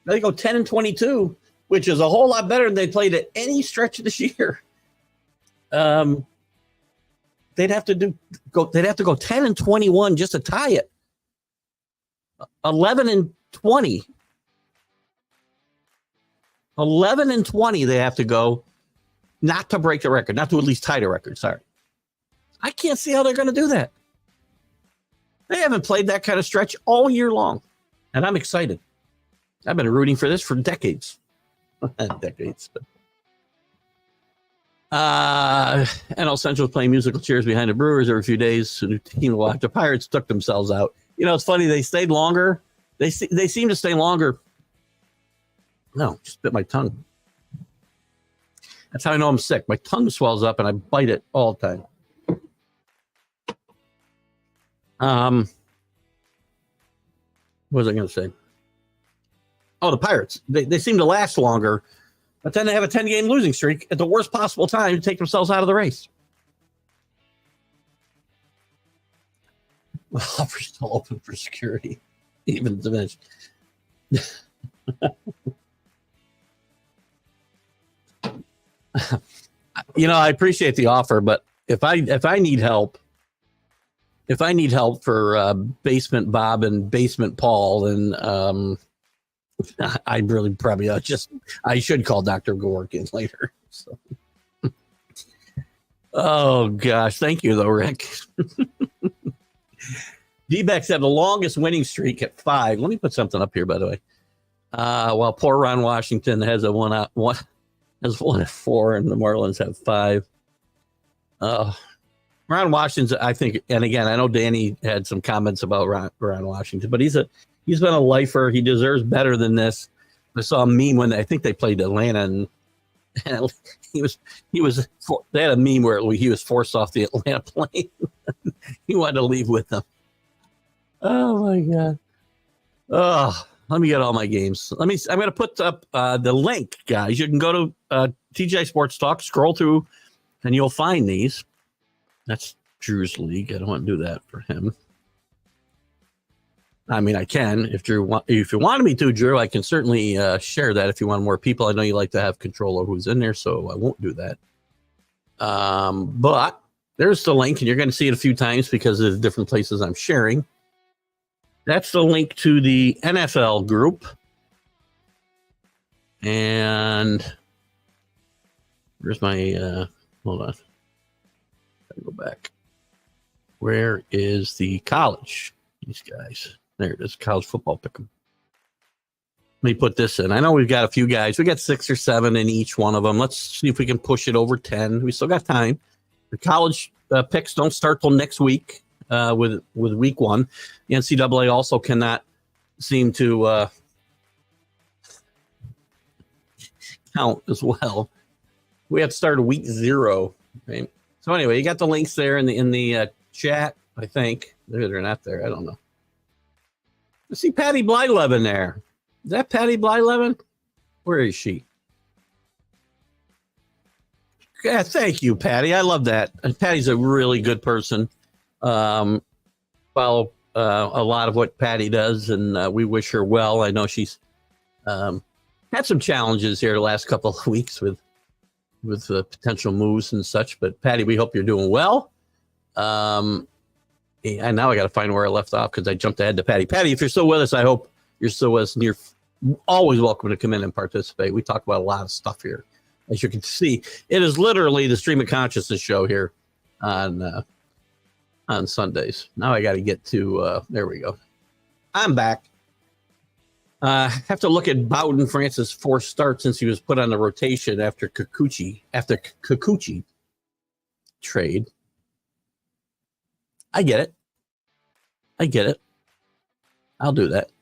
they go 10-22, which is a whole lot better than they played at any stretch of this year. They'd have to go 10-21 just to tie it. 11-20. 11-20 they have to go, not to break the record, not to at least tie the record. Sorry. I can't see how they're going to do that. They haven't played that kind of stretch all year long, and I'm excited. I've been rooting for this for decades. Decades. NL Central playing musical chairs behind the Brewers every few days. The team will watch. The Pirates took themselves out. You know, it's funny. They stayed longer. They seem to stay longer. No, just bit my tongue. That's how I know I'm sick. My tongue swells up and I bite it all the time. What was I going to say? Oh, the Pirates. They seem to last longer, but then they have a 10-game losing streak at the worst possible time to take themselves out of the race. Well, we're still open for security, even diminished. You know, I appreciate the offer, but if I need help, for Basement Bob and Basement Paul, then I really probably I should call Dr. Gorkin later. So. Oh gosh, thank you though, Rick. D-backs have the longest winning streak at 5. Let me put something up here, by the way. While poor Ron Washington has one at 4, and the Marlins have 5. Ron Washington, I think, and again, I know Danny had some comments about Ron Washington, but he's been a lifer. He deserves better than this. I saw a meme when I think they played Atlanta, and they had a meme where he was forced off the Atlanta plane. He wanted to leave with them. Oh my God. Oh, let me get all my games. I'm going to put up the link, guys. You can go to TGI Sports Talk, scroll through, and you'll find these. That's Drew's league. I don't want to do that for him. I mean, I can if you wanted me to, Drew. I can certainly share that if you want more people. I know you like to have control over who's in there, so I won't do that. But there's the link, and you're going to see it a few times because of the different places I'm sharing. That's the link to the NFL group, and where's my? Hold on. Go back. Where is the college? These guys. There it is. College football pick 'em. Let me put this in. I know we've got a few guys. We got 6 or 7 in each one of them. Let's see if we can push it over 10. We still got time. The college picks don't start till next week with week 1. The NCAA also cannot seem to count as well. We have to start week 0. Right? So anyway, you got the links there in the chat. I think they're not there. I don't know. I see Patty Blylevin there. Is that Patty Blylevin? Where is she? Yeah, thank you, Patty. I love that. And Patty's a really good person. Follow a lot of what Patty does, and we wish her well. I know she's had some challenges here the last couple of weeks with potential moves and such. But Patty, we hope you're doing well. And now I got to find where I left off because I jumped ahead to Patty. Patty, if you're still with us, I hope you're still with us. And you're always welcome to come in and participate. We talk about a lot of stuff here. As you can see, it is literally the Stream of Consciousness show here on Sundays. Now I got to get to, there we go. I'm back. Have to look at Bowden Francis' 4 starts since he was put on the rotation after Kikuchi trade. I get it. I'll do that.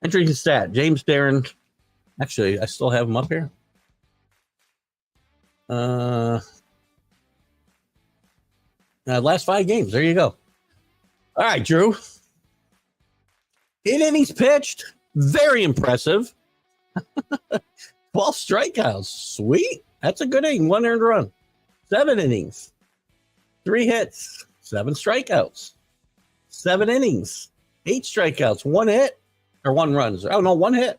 Entering stat, James Darren. Actually, I still have him up here. Last 5 games. There you go. All right, Drew. 8 innings pitched. Very impressive. 12 strikeouts. Sweet. That's a good inning. 1 earned run. 7 innings. 3 hits. 7 strikeouts. 7 innings. 8 strikeouts. 1 hit. Or 1 runs. Oh, no, 1 hit.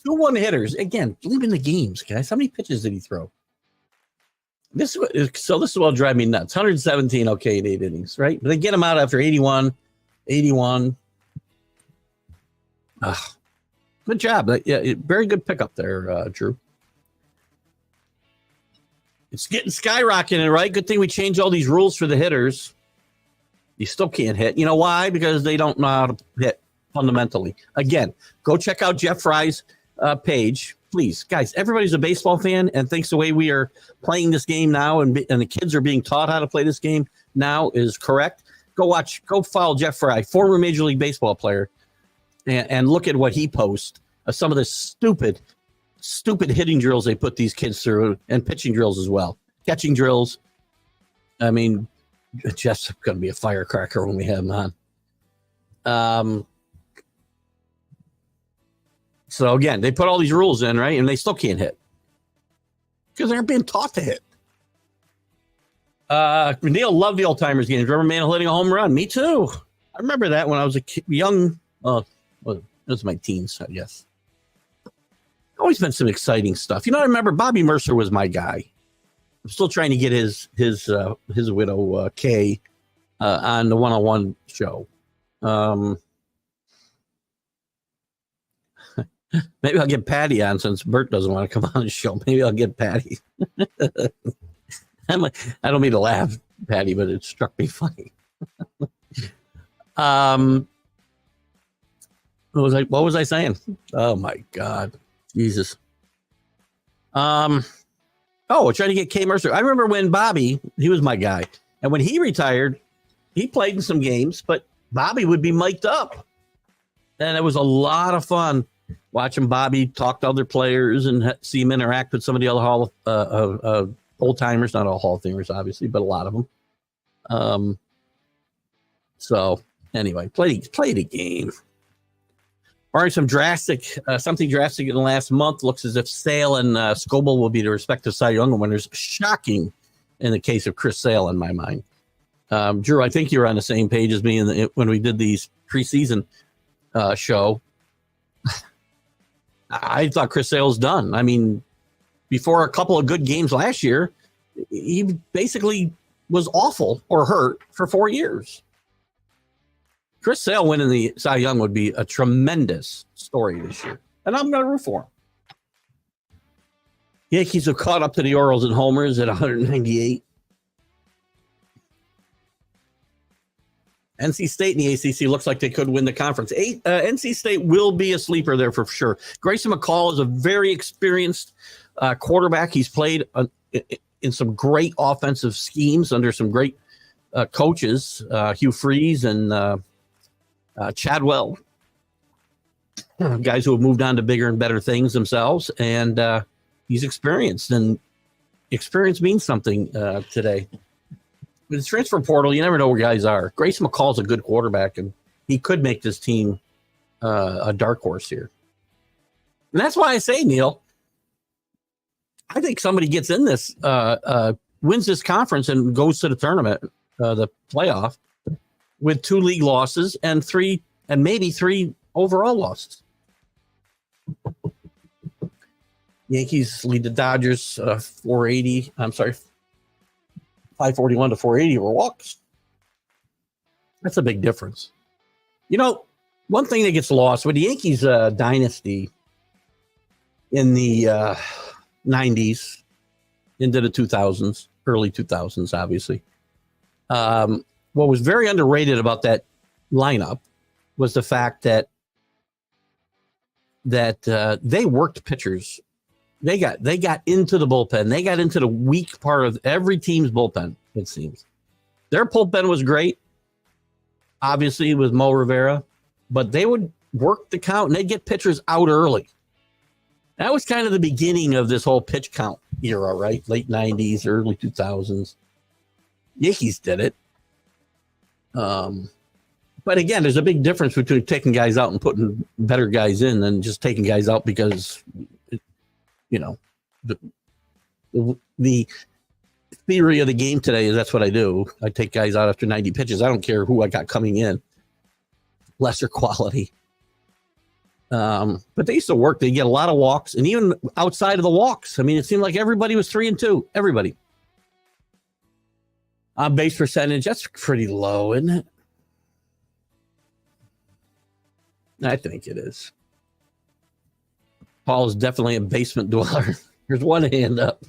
2 1-hitters. Again, leaving the games, guys. How many pitches did he throw? This will drive me nuts. 117, okay, in 8 innings, right? But they get him out after 81. Good job. Yeah, very good pickup there, Drew. It's getting skyrocketing, right? Good thing we changed all these rules for the hitters. You still can't hit. You know why? Because they don't know how to hit fundamentally. Again, go check out Jeff Fry's page. Please, guys, everybody's a baseball fan and thinks the way we are playing this game now and the kids are being taught how to play this game now is correct. Go follow Jeff Fry, former Major League Baseball player, and look at what he posts of some of the stupid hitting drills they put these kids through and pitching drills as well. Catching drills. I mean, Jeff's going to be a firecracker when we have him on. So again, they put all these rules in, right? And they still can't hit because they're being taught to hit. Neil loved the old timers games. Remember Mantle hitting a home run? Me too. I remember that when I was a young. Well, it was my teens, I guess. Always been some exciting stuff. You know, I remember Bobby Mercer was my guy. I'm still trying to get his widow Kay on the 101 show. Maybe I'll get Patty on since Bert doesn't want to come on the show. Maybe I'll get Patty. I don't mean to laugh, Patty, but it struck me funny. What was I saying? Oh my God, Jesus. Trying to get Kay Mercer. I remember when Bobby, he was my guy, and when he retired, he played in some games, but Bobby would be mic'd up, and it was a lot of fun watching Bobby talk to other players and see him interact with some of the other old timers, not all Hall of Famers, obviously, but a lot of them. So anyway, played a game. Barring something drastic in the last month, looks as if Sale and Scoble will be the respective Cy Young winners. Shocking in the case of Chris Sale, in my mind. Drew, I think you were on the same page as me when we did these preseason show. I thought Chris Sale's done. I mean, before a couple of good games last year, he basically was awful or hurt for 4 years. Chris Sale winning the Cy Young would be a tremendous story this year, and I'm going to root for him. Yankees have caught up to the Orioles in homers at 198. NC State in the ACC looks like they could win the conference. NC State will be a sleeper there for sure. Grayson McCall is a very experienced quarterback. He's played in some great offensive schemes under some great coaches, Hugh Freeze and Chadwell, guys who have moved on to bigger and better things themselves. And he's experienced. And experience means something today. With the transfer portal, you never know where guys are. Grayson McCall's a good quarterback, and he could make this team a dark horse here. And that's why I say, Neil, I think somebody gets in this, wins this conference and goes to the tournament, the playoff, with 2 league losses and maybe 3 overall losses. Yankees lead the Dodgers 541 to 480 over walks. That's a big difference. One thing that gets lost with the Yankees dynasty in the 90s into the 2000s, early 2000s, obviously. What was very underrated about that lineup was the fact that they worked pitchers. They got into the bullpen. They got into the weak part of every team's bullpen, it seems. Their bullpen was great, obviously, with Mo Rivera, but they would work the count and they'd get pitchers out early. That was kind of the beginning of this whole pitch count era, right? Late 90s, early 2000s. Yankees did it. But again, there's a big difference between taking guys out and putting better guys in than just taking guys out because, the theory of the game today is that's what I do. I take guys out after 90 pitches. I don't care who I got coming in. Lesser quality. But they used to work. They get a lot of walks, and even outside of the walks, I mean, it seemed like everybody was 3-2. Everybody. On base percentage, that's pretty low, isn't it? I think it is. Paul is definitely a basement dweller. There's one hand up.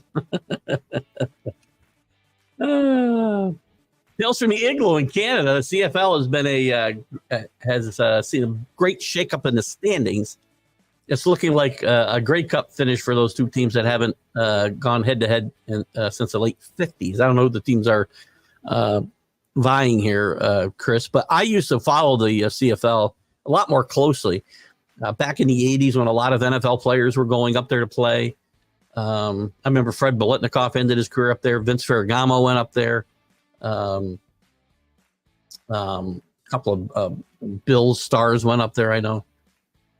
Tales from the Engle in Canada. The CFL has seen a great shakeup in the standings. It's looking like a Grey Cup finish for those 2 teams that haven't gone head-to-head since the late 50s. I don't know who the teams are vying here, Chris, but I used to follow the CFL a lot more closely. Back in the 80s when a lot of NFL players were going up there to play. I remember Fred Biletnikoff ended his career up there. Vince Ferragamo went up there. A couple of Bills stars went up there, I know.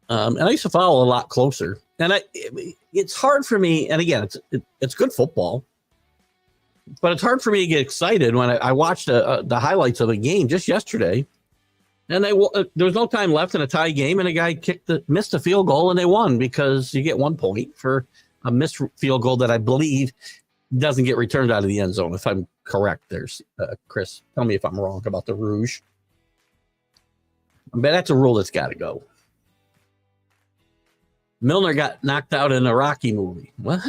And I used to follow a lot closer. And it's hard for me, and again, it's good football, but it's hard for me to get excited when I watched the highlights of a game just yesterday. And there was no time left in a tie game, and a guy missed a field goal, and they won because you get 1 point for a missed field goal that I believe doesn't get returned out of the end zone. If I'm correct, there's Chris. Tell me if I'm wrong about the Rouge. But that's a rule that's got to go. Milner got knocked out in a Rocky movie. What?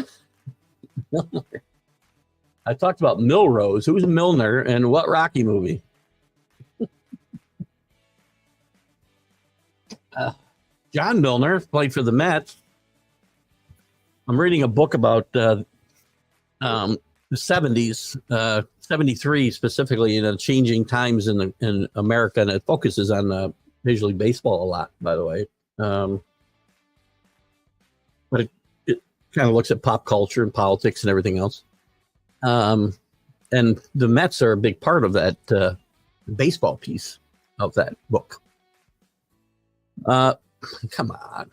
Milner. I talked about Milrose. Who's Milner and what Rocky movie? John Milner played for the Mets. I'm reading a book about the 70s, 73 specifically, changing times in America, and it focuses on Major League Baseball a lot, by the way. But it kind of looks at pop culture and politics and everything else. And the Mets are a big part of that baseball piece of that book. Come on.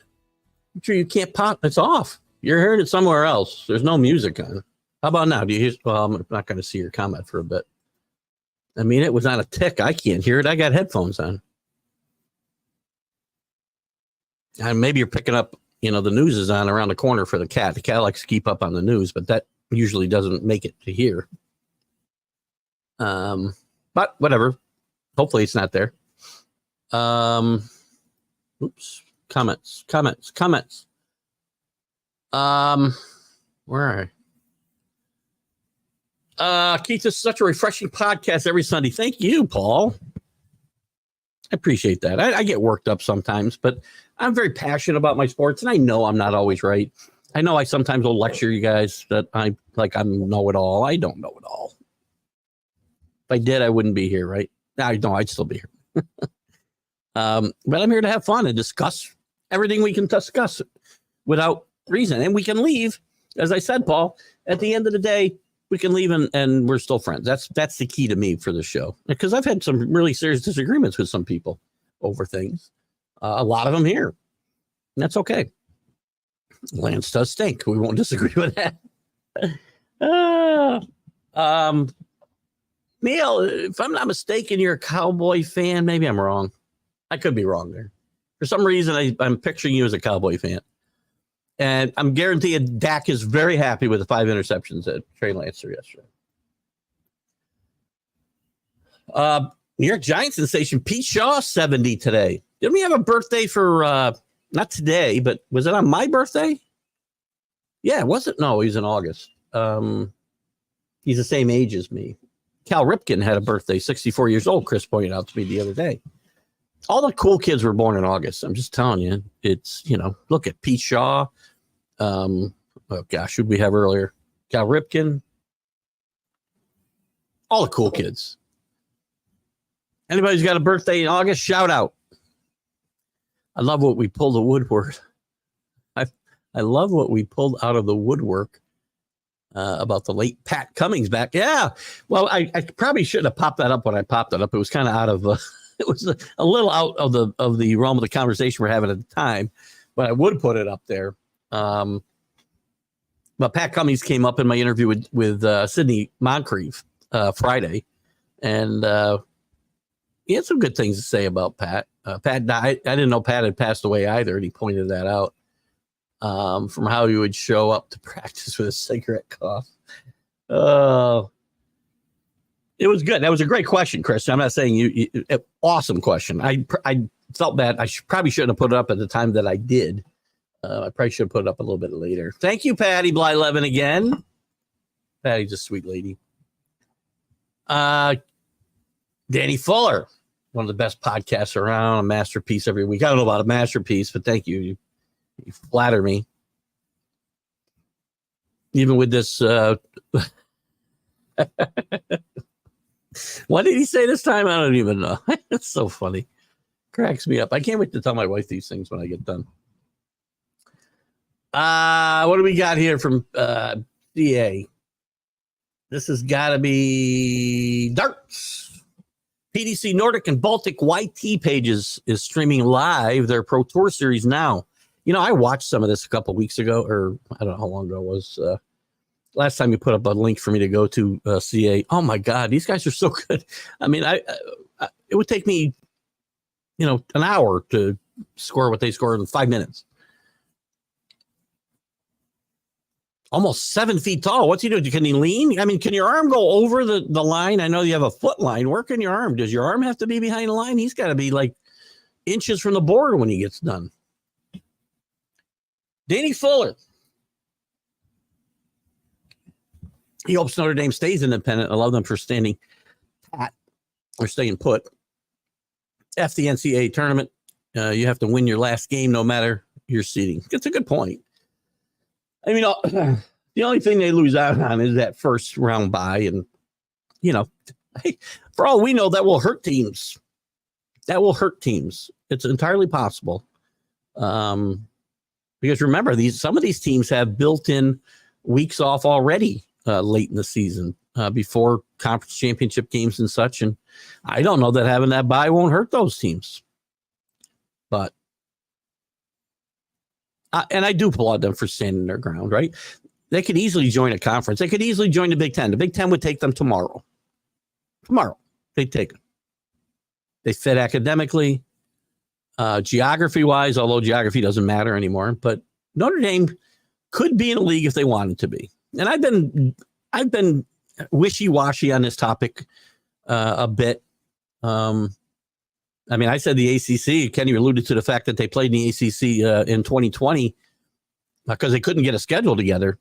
I'm sure you can't pop. It's off. You're hearing it somewhere else. There's no music on. How about now? Do you hear? Well, I'm not going to see your comment for a bit. I mean, it was on a tick. I can't hear it. I got headphones on. And maybe you're picking up, the news is on around the corner for the cat. The cat likes to keep up on the news, but that usually doesn't make it to here. But whatever. Hopefully it's not there. Oops. Comments. Where are I? Keith, this is such a refreshing podcast every Sunday. Thank you, Paul. I appreciate that. I get worked up sometimes, but I'm very passionate about my sports, and I know I'm not always right. I know I sometimes will lecture you guys that I'm know-it-all. I don't know it all. If I did, I wouldn't be here, right? I know I'd still be here. But I'm here to have fun and discuss everything we can discuss without reason. And we can leave as I said, Paul, at the end of the day, we can leave and we're still friends. That's the key to me for the show, because I've had some really serious disagreements with some people over things. A lot of them here. And that's okay. Lance does stink. We won't disagree with that. Neil, if I'm not mistaken, you're a Cowboy fan. Maybe I'm wrong. I could be wrong there. For some reason, I'm picturing you as a Cowboy fan. And I'm guaranteed Dak is very happy with the 5 interceptions that Trey Lance threw yesterday. New York Giants sensation Pete Shaw, 70 today. Didn't we have a birthday for, not today, but was it on my birthday? Yeah, was it? No, he's in August. He's the same age as me. Cal Ripken had a birthday, 64 years old, Chris pointed out to me the other day. All the cool kids were born in August. I'm just telling you. It's, look at Pete Shaw. Oh, gosh, who'd we have earlier? Cal Ripken. All the cool kids. Anybody who's got a birthday in August, shout out. I love what we pulled the woodwork. I love what we pulled out of the woodwork about the late Pat Cummings back. Yeah. Well, I probably shouldn't have popped that up when I popped it up. It was kind of out of it was a little out of the realm of the conversation we're having at the time, but I would put it up there. But Pat Cummings came up in my interview with Sidney Moncrief Friday, and he had some good things to say about Pat. Pat died. I didn't know Pat had passed away either, and he pointed that out. From how he would show up to practice with a cigarette cough. It was good. That was a great question, Chris. I'm not saying you awesome question. I felt bad. I probably shouldn't have put it up at the time that I did. I probably should have put it up a little bit later. Thank you, Patty Bly-Levin again. Patty's a sweet lady. Danny Fuller, one of the best podcasts around, a masterpiece every week. I don't know about a masterpiece, but thank you. You flatter me. Even with this. What did he say this time? I don't even know. It's so funny. Cracks me up. I can't wait to tell my wife these things when I get done. What do we got here from DA? This has got to be darts. PDC Nordic and Baltic YT pages is streaming live their Pro Tour series now. I watched some of this a couple of weeks ago, or I don't know how long ago it was. Last time you put up a link for me to go to CA. Oh my God, these guys are so good. I mean, it would take me, an hour to score what they scored in 5 minutes. Almost 7 feet tall. What's he doing? Can he lean? I mean, can your arm go over the line? I know you have a foot line. Where can your arm? Does your arm have to be behind the line? He's got to be like inches from the board when he gets done. Danny Fuller. He hopes Notre Dame stays independent. I love them for staying pat or staying put. F the NCAA tournament. You have to win your last game no matter your seeding. It's a good point. I mean, the only thing they lose out on is that first round bye. And, for all we know, that will hurt teams. It's entirely possible. Because remember, some of these teams have built-in weeks off already late in the season before conference championship games and such. And I don't know that having that bye won't hurt those teams. But and I do applaud them for standing their ground, right? They could easily join a conference. They could easily join the Big Ten. The Big Ten would take them tomorrow. They'd take them. They fit academically. Geography-wise, although geography doesn't matter anymore, but Notre Dame could be in a league if they wanted to be. And I've been wishy-washy on this topic a bit. I said the ACC. Kenny alluded to the fact that they played in the ACC in 2020 because they couldn't get a schedule together.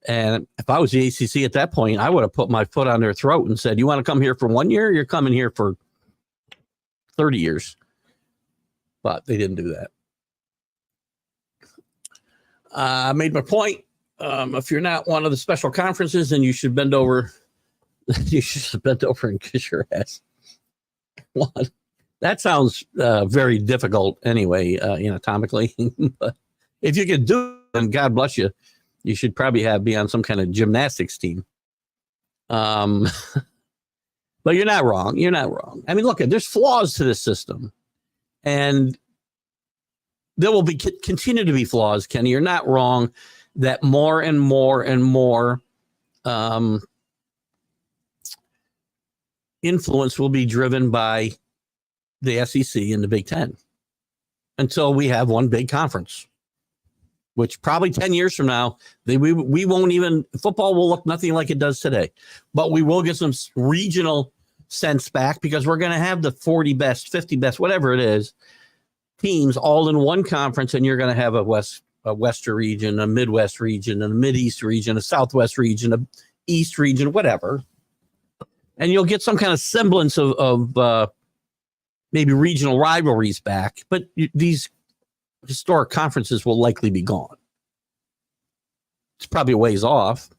And if I was the ACC at that point, I would have put my foot on their throat and said, "You want to come here for 1 year? You're coming here for 30 years." But they didn't do that. I made my point. If you're not one of the special conferences, then you should bend over. You should bend over and kiss your ass. What? That sounds very difficult anyway, anatomically. But if you can do it, then God bless you. You should probably be on some kind of gymnastics team. But you're not wrong. You're not wrong. I mean, look, there's flaws to this system, and there will continue to be flaws, Kenny. You're not wrong that more and more and more influence will be driven by the SEC and the Big Ten until we have one big conference, which probably 10 years from now, we won't even, football will look nothing like it does today, but we will get some regional sense back because we're going to have the 40 best, 50 best, whatever it is, teams all in one conference, and you're going to have a Western region, a Midwest region, a Mideast region, a Southwest region, a East region, whatever. And you'll get some kind of semblance of maybe regional rivalries back, but these historic conferences will likely be gone. It's probably a ways off.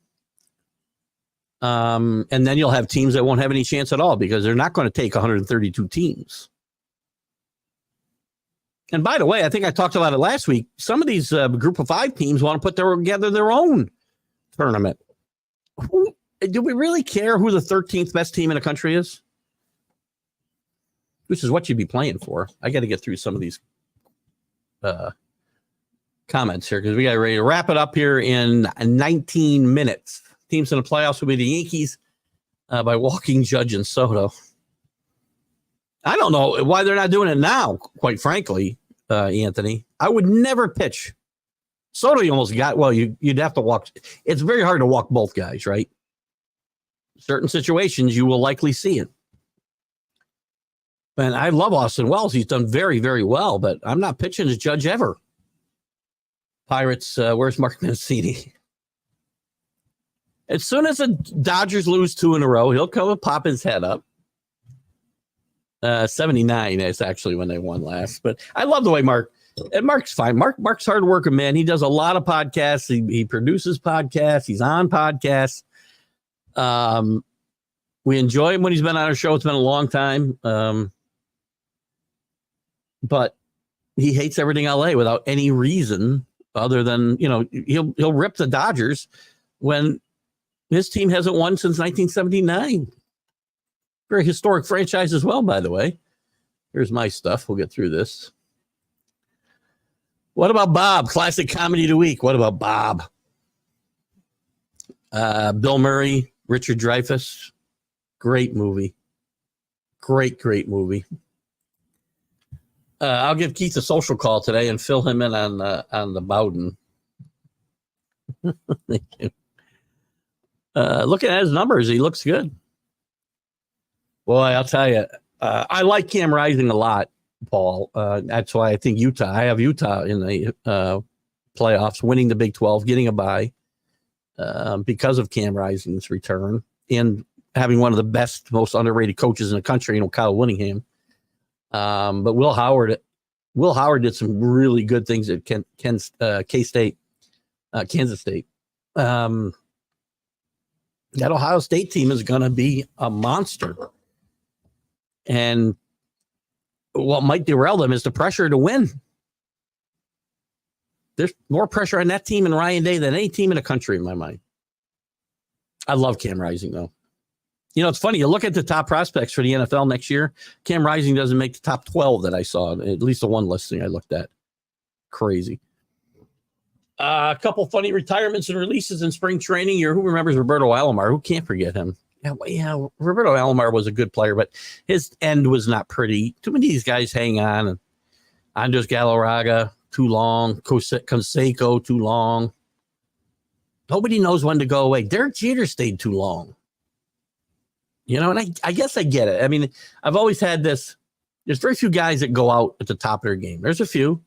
And then you'll have teams that won't have any chance at all because they're not going to take 132 teams. And by the way, I think I talked about it last week. Some of these group of 5 teams want to put together their own tournament. Do we really care who the 13th best team in the country is? Which is what you'd be playing for. I got to get through some of these comments here because we got ready to wrap it up here in 19 minutes. Teams in the playoffs will be the Yankees by walking Judge and Soto. I don't know why they're not doing it now, quite frankly, Anthony. I would never pitch. Soto, you almost got, well, you'd have to walk. It's very hard to walk both guys, right? Certain situations, you will likely see it. And I love Austin Wells. He's done very, very well, but I'm not pitching as Judge ever. Pirates, where's Mark Mancini? As soon as the Dodgers lose 2 in a row, he'll come and pop his head up. 79 is actually when they won last. But I love the way Mark's fine. Mark's hard working, man. He does a lot of podcasts. He produces podcasts. He's on podcasts. We enjoy him when he's been on our show. It's been a long time. But he hates everything LA without any reason other than, he'll rip the Dodgers when his team hasn't won since 1979. Very historic franchise as well, by the way. Here's my stuff. We'll get through this. What about Bob? Classic comedy of the week. What about Bob? Bill Murray, Richard Dreyfuss. Great movie. Great movie. I'll give Keith a social call today and fill him in on the Bowden. Looking at his numbers, he looks good. Boy, I'll tell you, I like Cam Rising a lot, Paul. That's why I think I have Utah in the playoffs, winning the Big 12, getting a bye because of Cam Rising's return and having one of the best, most underrated coaches in the country, Kyle Whittingham. But Will Howard did some really good things at K-State, Kansas State. That Ohio State team is going to be a monster. And what might derail them is the pressure to win. There's more pressure on that team and Ryan Day than any team in the country, in my mind. I love Cam Rising, though. It's funny. You look at the top prospects for the NFL next year. Cam Rising doesn't make the top 12 that I saw, at least the one listing I looked at. Crazy. A couple funny retirements and releases in spring training. Who remembers Roberto Alomar? Who can't forget him? Yeah, Roberto Alomar was a good player, but his end was not pretty. Too many of these guys hang on. And Andres Galarraga, too long. Canseco, too long. Nobody knows when to go away. Derek Jeter stayed too long. And I guess I get it. I mean, I've always had this. There's very few guys that go out at the top of their game. There's a few,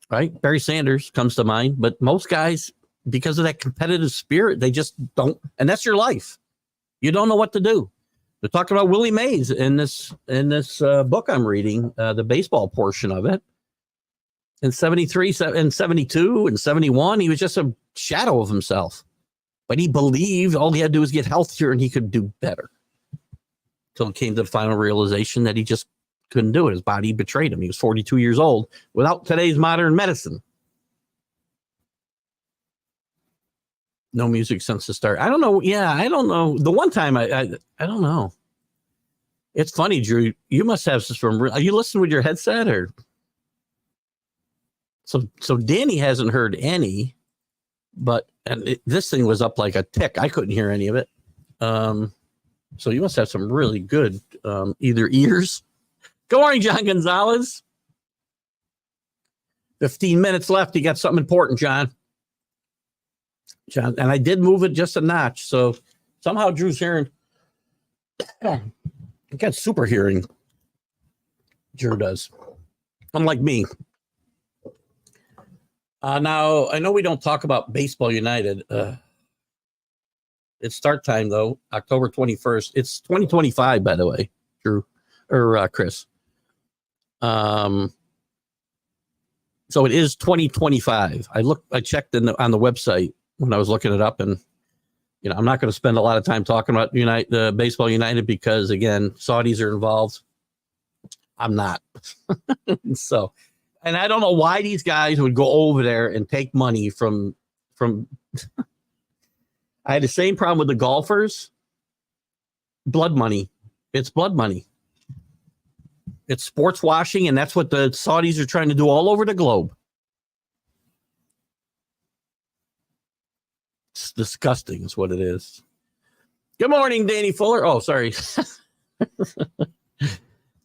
right? Barry Sanders comes to mind, but most guys, because of that competitive spirit, they just don't. And that's your life. You don't know what to do. They're talking about Willie Mays in this book I'm reading, the baseball portion of it. In 73, and 72, and 71, he was just a shadow of himself. But he believed all he had to do was get healthier and he could do better. Until it came to the final realization that he just couldn't do it. His body betrayed him. He was 42 years old without today's modern medicine. No music since the start. I don't know. Yeah, I don't know. The one time I don't know. It's funny, Drew. You must have some. Are you listening with your headset or? So Danny hasn't heard any, but this thing was up like a tick. I couldn't hear any of it. So you must have some really good either ears. Good morning, John Gonzalez. 15 minutes left. You got something important, John. And I did move it just a notch. So somehow Drew's hearing. I got super hearing. Drew does. Unlike me. Now, I know we don't talk about Baseball United. It's start time, though, October 21st. It's 2025, by the way, Drew or Chris. So it is 2025. I checked on the website when I was looking it up, and I'm not going to spend a lot of time talking about Baseball United because, again, Saudis are involved. I'm not. So, and I don't know why these guys would go over there and take money from. I had the same problem with the golfers. Blood money. It's blood money. It's sports washing, and that's what the Saudis are trying to do all over the globe. It's disgusting is what it is. Good morning, Danny Fuller. Oh, sorry.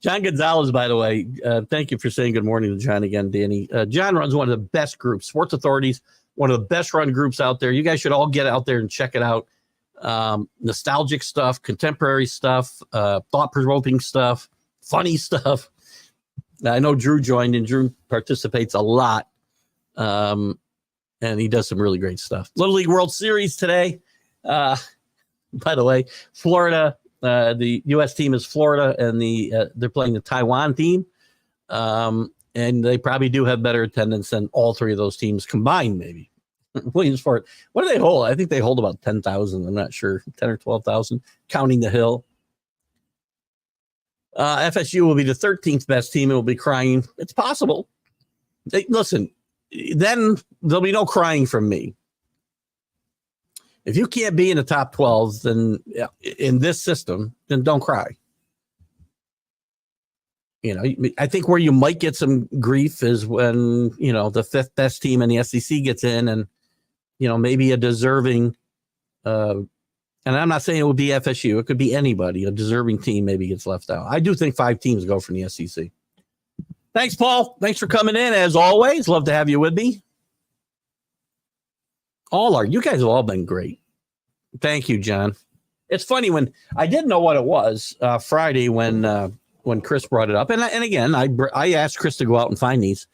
John Gonzalez, by the way, thank you for saying good morning to John again, Danny. John runs one of the best groups, Sports Authorities, one of the best run groups out there. You guys should all get out there and check it out. Nostalgic stuff, contemporary stuff, thought-provoking stuff, funny stuff. I know Drew joined, and Drew participates a lot. And he does some really great stuff. Little League World Series today. By the way, Florida, the U.S. team is Florida, and they're playing the Taiwan team. And they probably do have better attendance than all three of those teams combined, maybe. Williamsport, what do they hold? I think they hold about 10,000. I'm not sure, 10 or 12,000, counting the Hill. FSU will be the 13th best team and will be crying. It's possible. Listen, then there'll be no crying from me. If you can't be in the top 12, then in this system, then don't cry. I think where you might get some grief is when, the fifth best team in the SEC gets in and, maybe a deserving, and I'm not saying it would be FSU. It could be anybody. A deserving team maybe gets left out. I do think 5 teams go from the SEC. Thanks, Paul. Thanks for coming in. As always, love to have you with me. You guys have all been great. Thank you, John. It's funny when I didn't know what it was Friday when Chris brought it up. And again, I asked Chris to go out and find these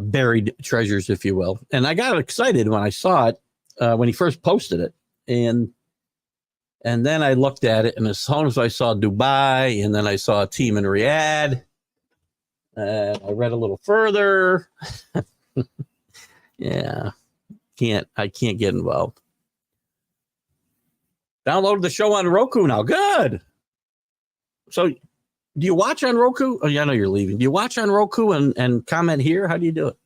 buried treasures, if you will. And I got excited when I saw it when he first posted it. And then I looked at it, and as soon as I saw Dubai, and then I saw a team in Riyadh, I read a little further. Yeah, I can't get involved. Downloaded the show on Roku now. Good. So, do you watch on Roku? Oh, yeah, I know you're leaving. Do you watch on Roku and comment here? How do you do it?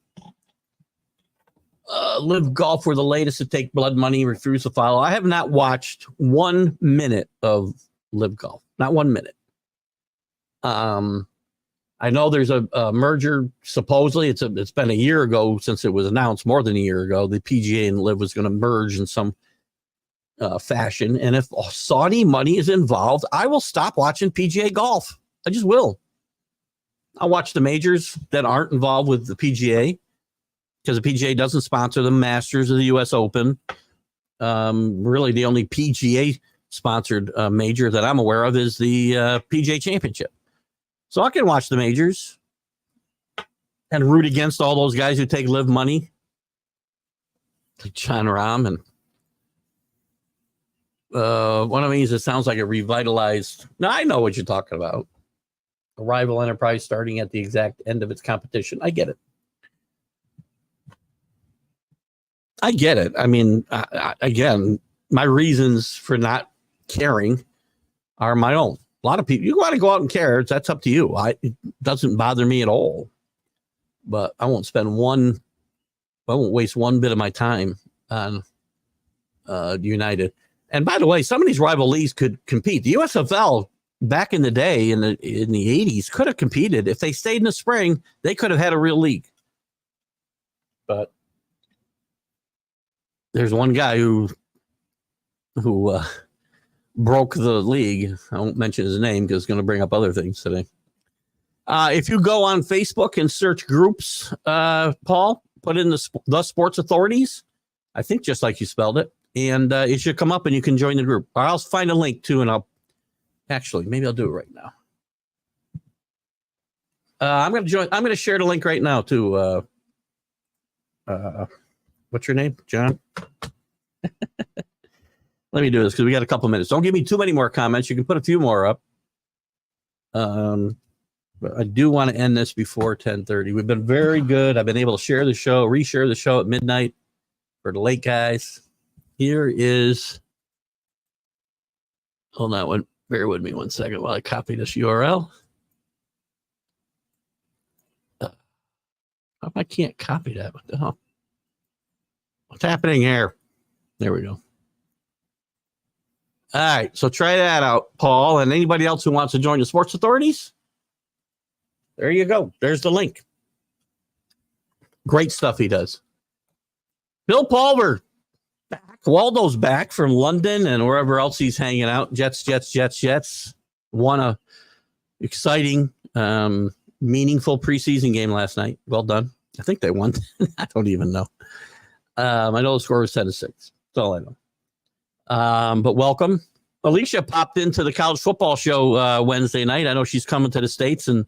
Live Golf were the latest to take blood money, refuse to follow. I have not watched 1 minute of Live Golf. Not 1 minute. I know there's a merger. Supposedly, it's been a year ago since it was announced, more than a year ago. The PGA and Live was going to merge in some fashion. And if Saudi money is involved, I will stop watching PGA golf. I just will. I'll watch the majors that aren't involved with the PGA because the PGA doesn't sponsor the Masters of the U.S. Open. Really, the only PGA sponsored major that I'm aware of is the PGA Championship. So I can watch the majors and root against all those guys who take Live money, like John Rahm. And one of these, it sounds like a revitalized. Now, I know what you're talking about. A rival enterprise starting at the exact end of its competition. I get it. I mean, again, my reasons for not caring are my own. A lot of people, you want to go out and care. That's up to you. It doesn't bother me at all. But I won't spend 1 I won't waste one bit of my time on United. And by the way, some of these rival leagues could compete. The USFL back in the day in the 80s could have competed. If they stayed in the spring, they could have had a real league. But there's one guy who broke the league. I won't mention his name because it's going to bring up other things today. If you go on Facebook and search groups, Paul, put in the Sports Authorities, I think just like you spelled it, and it should come up and you can join the group. Or I'll find a link too, and maybe I'll do it right now. I'm going to join. I'm going to share the link right now to what's your name, John? Let me do this because we got a couple minutes. Don't give me too many more comments. You can put a few more up. But I do want to end this before 10:30. We've been very good. I've been able to share the show, reshare the show at midnight for the late guys. Here is, hold on, bear with me one second while I copy this URL. I can't copy that. What the hell? What's happening here? There we go. All right, so try that out, Paul, and anybody else who wants to join the Sports Authorities. There you go. There's the link. Great stuff he does. Bill Pulver, back. Waldo's back from London and wherever else he's hanging out. Jets. Won a exciting, meaningful preseason game last night. Well done. I think they won. I don't even know. I know the score was 10-6. That's all I know. But welcome. Alicia popped into the college football show Wednesday night. I know she's coming to the States, and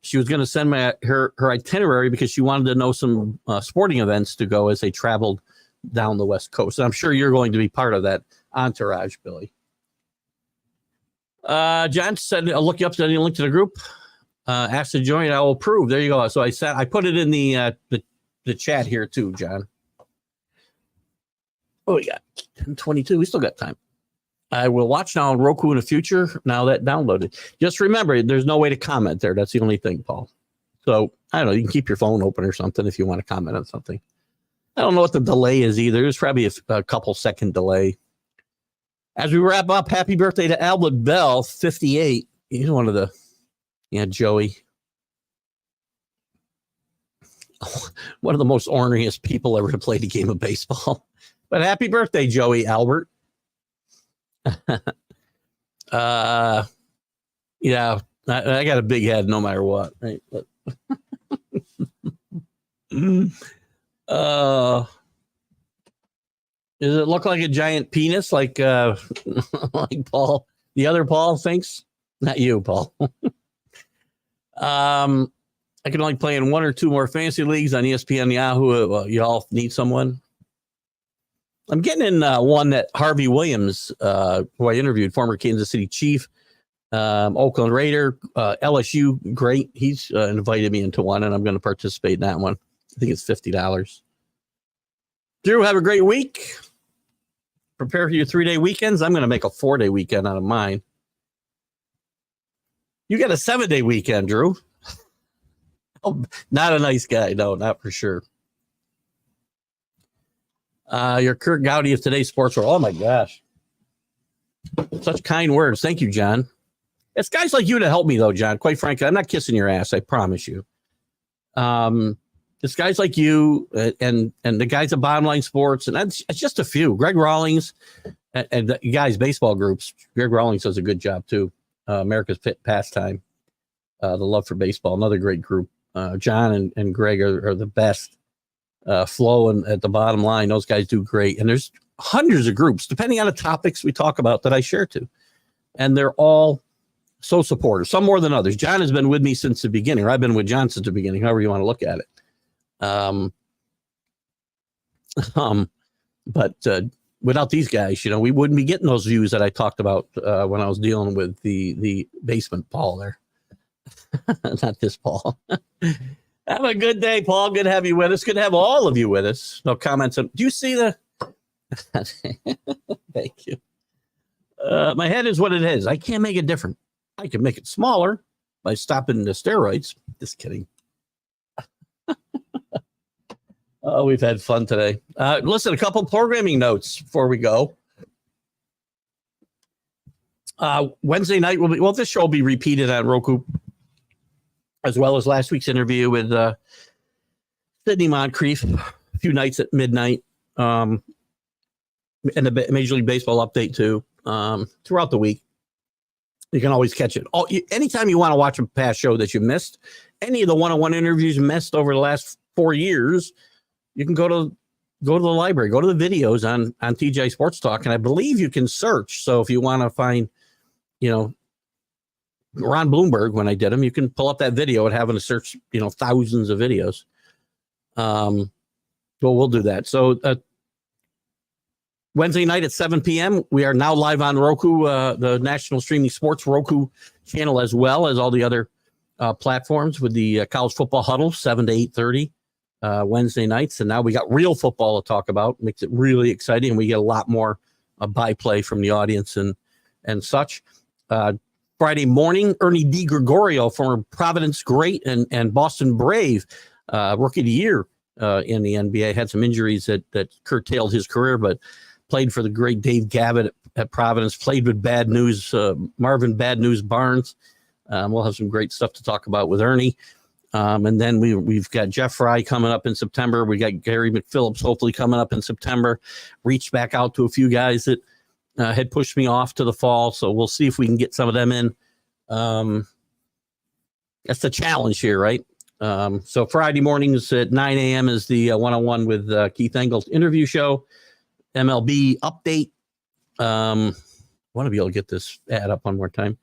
she was going to send me her itinerary because she wanted to know some sporting events to go as they traveled down the West Coast. And I'm sure you're going to be part of that entourage, Billy. John said, I'll look you up, send you a link to the group. Ask to join, I will approve. There you go. So I put it in the chat here too, John. Oh, we got 10:22. We still got time. I will watch now on Roku in the future. Now that downloaded. Just remember, there's no way to comment there. That's the only thing, Paul. So I don't know. You can keep your phone open or something if you want to comment on something. I don't know what the delay is either. There's probably a couple second delay. As we wrap up, happy birthday to Albert Bell, 58. He's one of the, Joey. One of the most orneriest people ever to play the game of baseball. But happy birthday, Joey Albert. I got a big head no matter what, right? But does it look like a giant penis like like Paul, the other Paul thinks? Not you, Paul. I can only play in one or two more fantasy leagues on ESPN Yahoo. Y'all need someone. I'm getting in one that Harvey Williams, who I interviewed, former Kansas City Chief, Oakland Raider, LSU, great. He's invited me into one, and I'm going to participate in that one. I think it's $50. Drew, have a great week. Prepare for your 3-day weekends. I'm going to make a 4-day weekend out of mine. You got a 7-day weekend, Drew. Oh, not a nice guy. No, not for sure. Your Kurt Gowdy of today's sports world. Oh my gosh. Such kind words. Thank you, John. It's guys like you to help me though, John. Quite frankly, I'm not kissing your ass. I promise you. It's guys like you and the guys at Bottom Line Sports. And it's just a few. Greg Rawlings and the guys, baseball groups. Greg Rawlings does a good job too. America's Pastime. The Love for Baseball. Another great group. John and Greg are the best. Flo and at the Bottom Line, those guys do great. And there's hundreds of groups, depending on the topics we talk about, that I share to. And they're all so supportive, some more than others. John has been with me since the beginning, or I've been with John since the beginning, however you want to look at it. But without these guys, we wouldn't be getting those views that I talked about when I was dealing with the basement Paul there. Not this Paul. Have a good day, Paul. Good to have you with us. Good to have all of you with us. No comments. Do you see the... Thank you. My head is what it is. I can't make it different. I can make it smaller by stopping the steroids. Just kidding. We've had fun today. Listen, a couple programming notes before we go. Wednesday night this show will be repeated on Roku, as well as last week's interview with Sidney Moncrief, a few nights at midnight, and a Major League Baseball update too, throughout the week. You can always catch it. Anytime you want to watch a past show that you missed, any of the one-on-one interviews you missed over the last 4 years, you can go to the library, go to the videos on TGI Sports Talk, and I believe you can search. So if you want to find, Ron Bloomberg, when I did him, you can pull up that video and having to search, thousands of videos. Well, we'll do that. So Wednesday night at 7 p.m., we are now live on Roku, the National Streaming Sports Roku channel, as well as all the other platforms with the College Football Huddle, 7 to 8:30 Wednesday nights. And now we got real football to talk about. Makes it really exciting. And we get a lot more by-play from the audience and such. Friday morning, Ernie DiGregorio, former Providence great and Boston Brave, Rookie of the Year in the NBA, had some injuries that curtailed his career, but played for the great Dave Gavitt at Providence, played with Marvin Bad News Barnes. We'll have some great stuff to talk about with Ernie. And then we've got Jeff Fry coming up in September. We got Gary McPhillips hopefully coming up in September. Reached back out to a few guys that had pushed me off to the fall. So we'll see if we can get some of them in. That's the challenge here, right? So Friday mornings at 9 a.m. is the one-on-one with Keith Engle's interview show. MLB update. Want to be able to get this ad up one more time.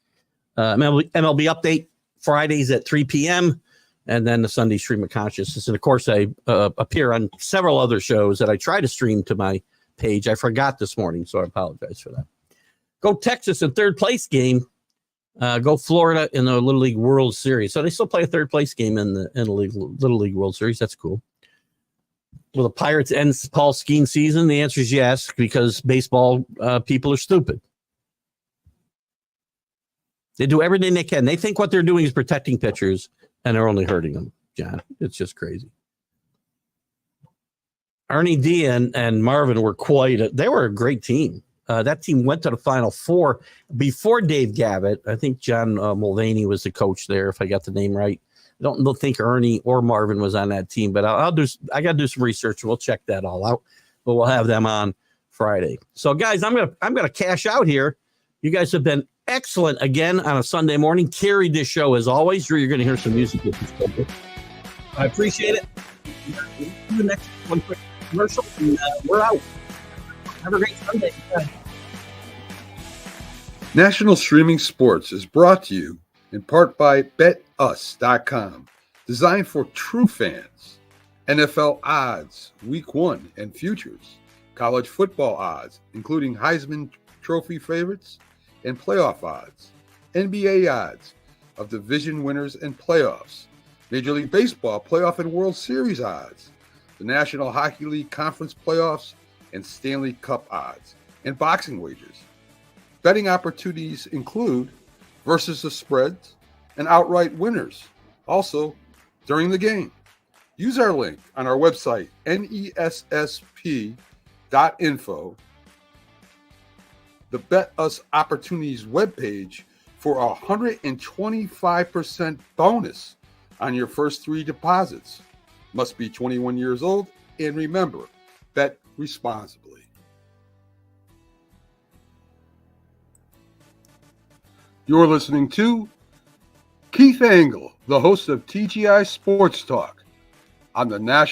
MLB update Fridays at 3 p.m. and then the Sunday stream of consciousness. And of course, I appear on several other shows that I try to stream to my page. I forgot this morning, so I apologize for that. Go Texas in third place game. Go Florida in the Little League World Series. So they still play a third place game in the Little League World Series. That's cool. Will the Pirates end Paul Skeens season? The answer is yes, because baseball people are stupid. They do everything they can. They think what they're doing is protecting pitchers, and they're only hurting them, John. It's just crazy. Ernie D and Marvin were they were a great team. That team went to the Final Four before Dave Gavitt. I think John Mulvaney was the coach there, if I got the name right. I don't think Ernie or Marvin was on that team, but I got to do some research. We'll check that all out, but we'll have them on Friday. So guys, I'm gonna cash out here. You guys have been excellent again on a Sunday morning. Carried this show as always. Drew, you're going to hear some music with this. I appreciate it. The next one quick commercial, and we're out. Have a great Sunday. Bye.
National Streaming Sports is brought to you in part by BetUs.com, designed for true fans. NFL odds, Week 1 and futures, college football odds, including Heisman Trophy favorites and playoff odds, NBA odds of division winners and playoffs, Major League Baseball playoff and World Series odds, the National Hockey League Conference playoffs and Stanley Cup odds, and boxing wagers. Betting opportunities include versus the spreads and outright winners, also during the game. Use our link on our website, nessp.info, the Bet Us Opportunities webpage, for a 125% bonus on your first 3 deposits. Must be 21 years old, and remember, bet responsibly. You're listening to Keith Engle, the host of TGI Sports Talk on the National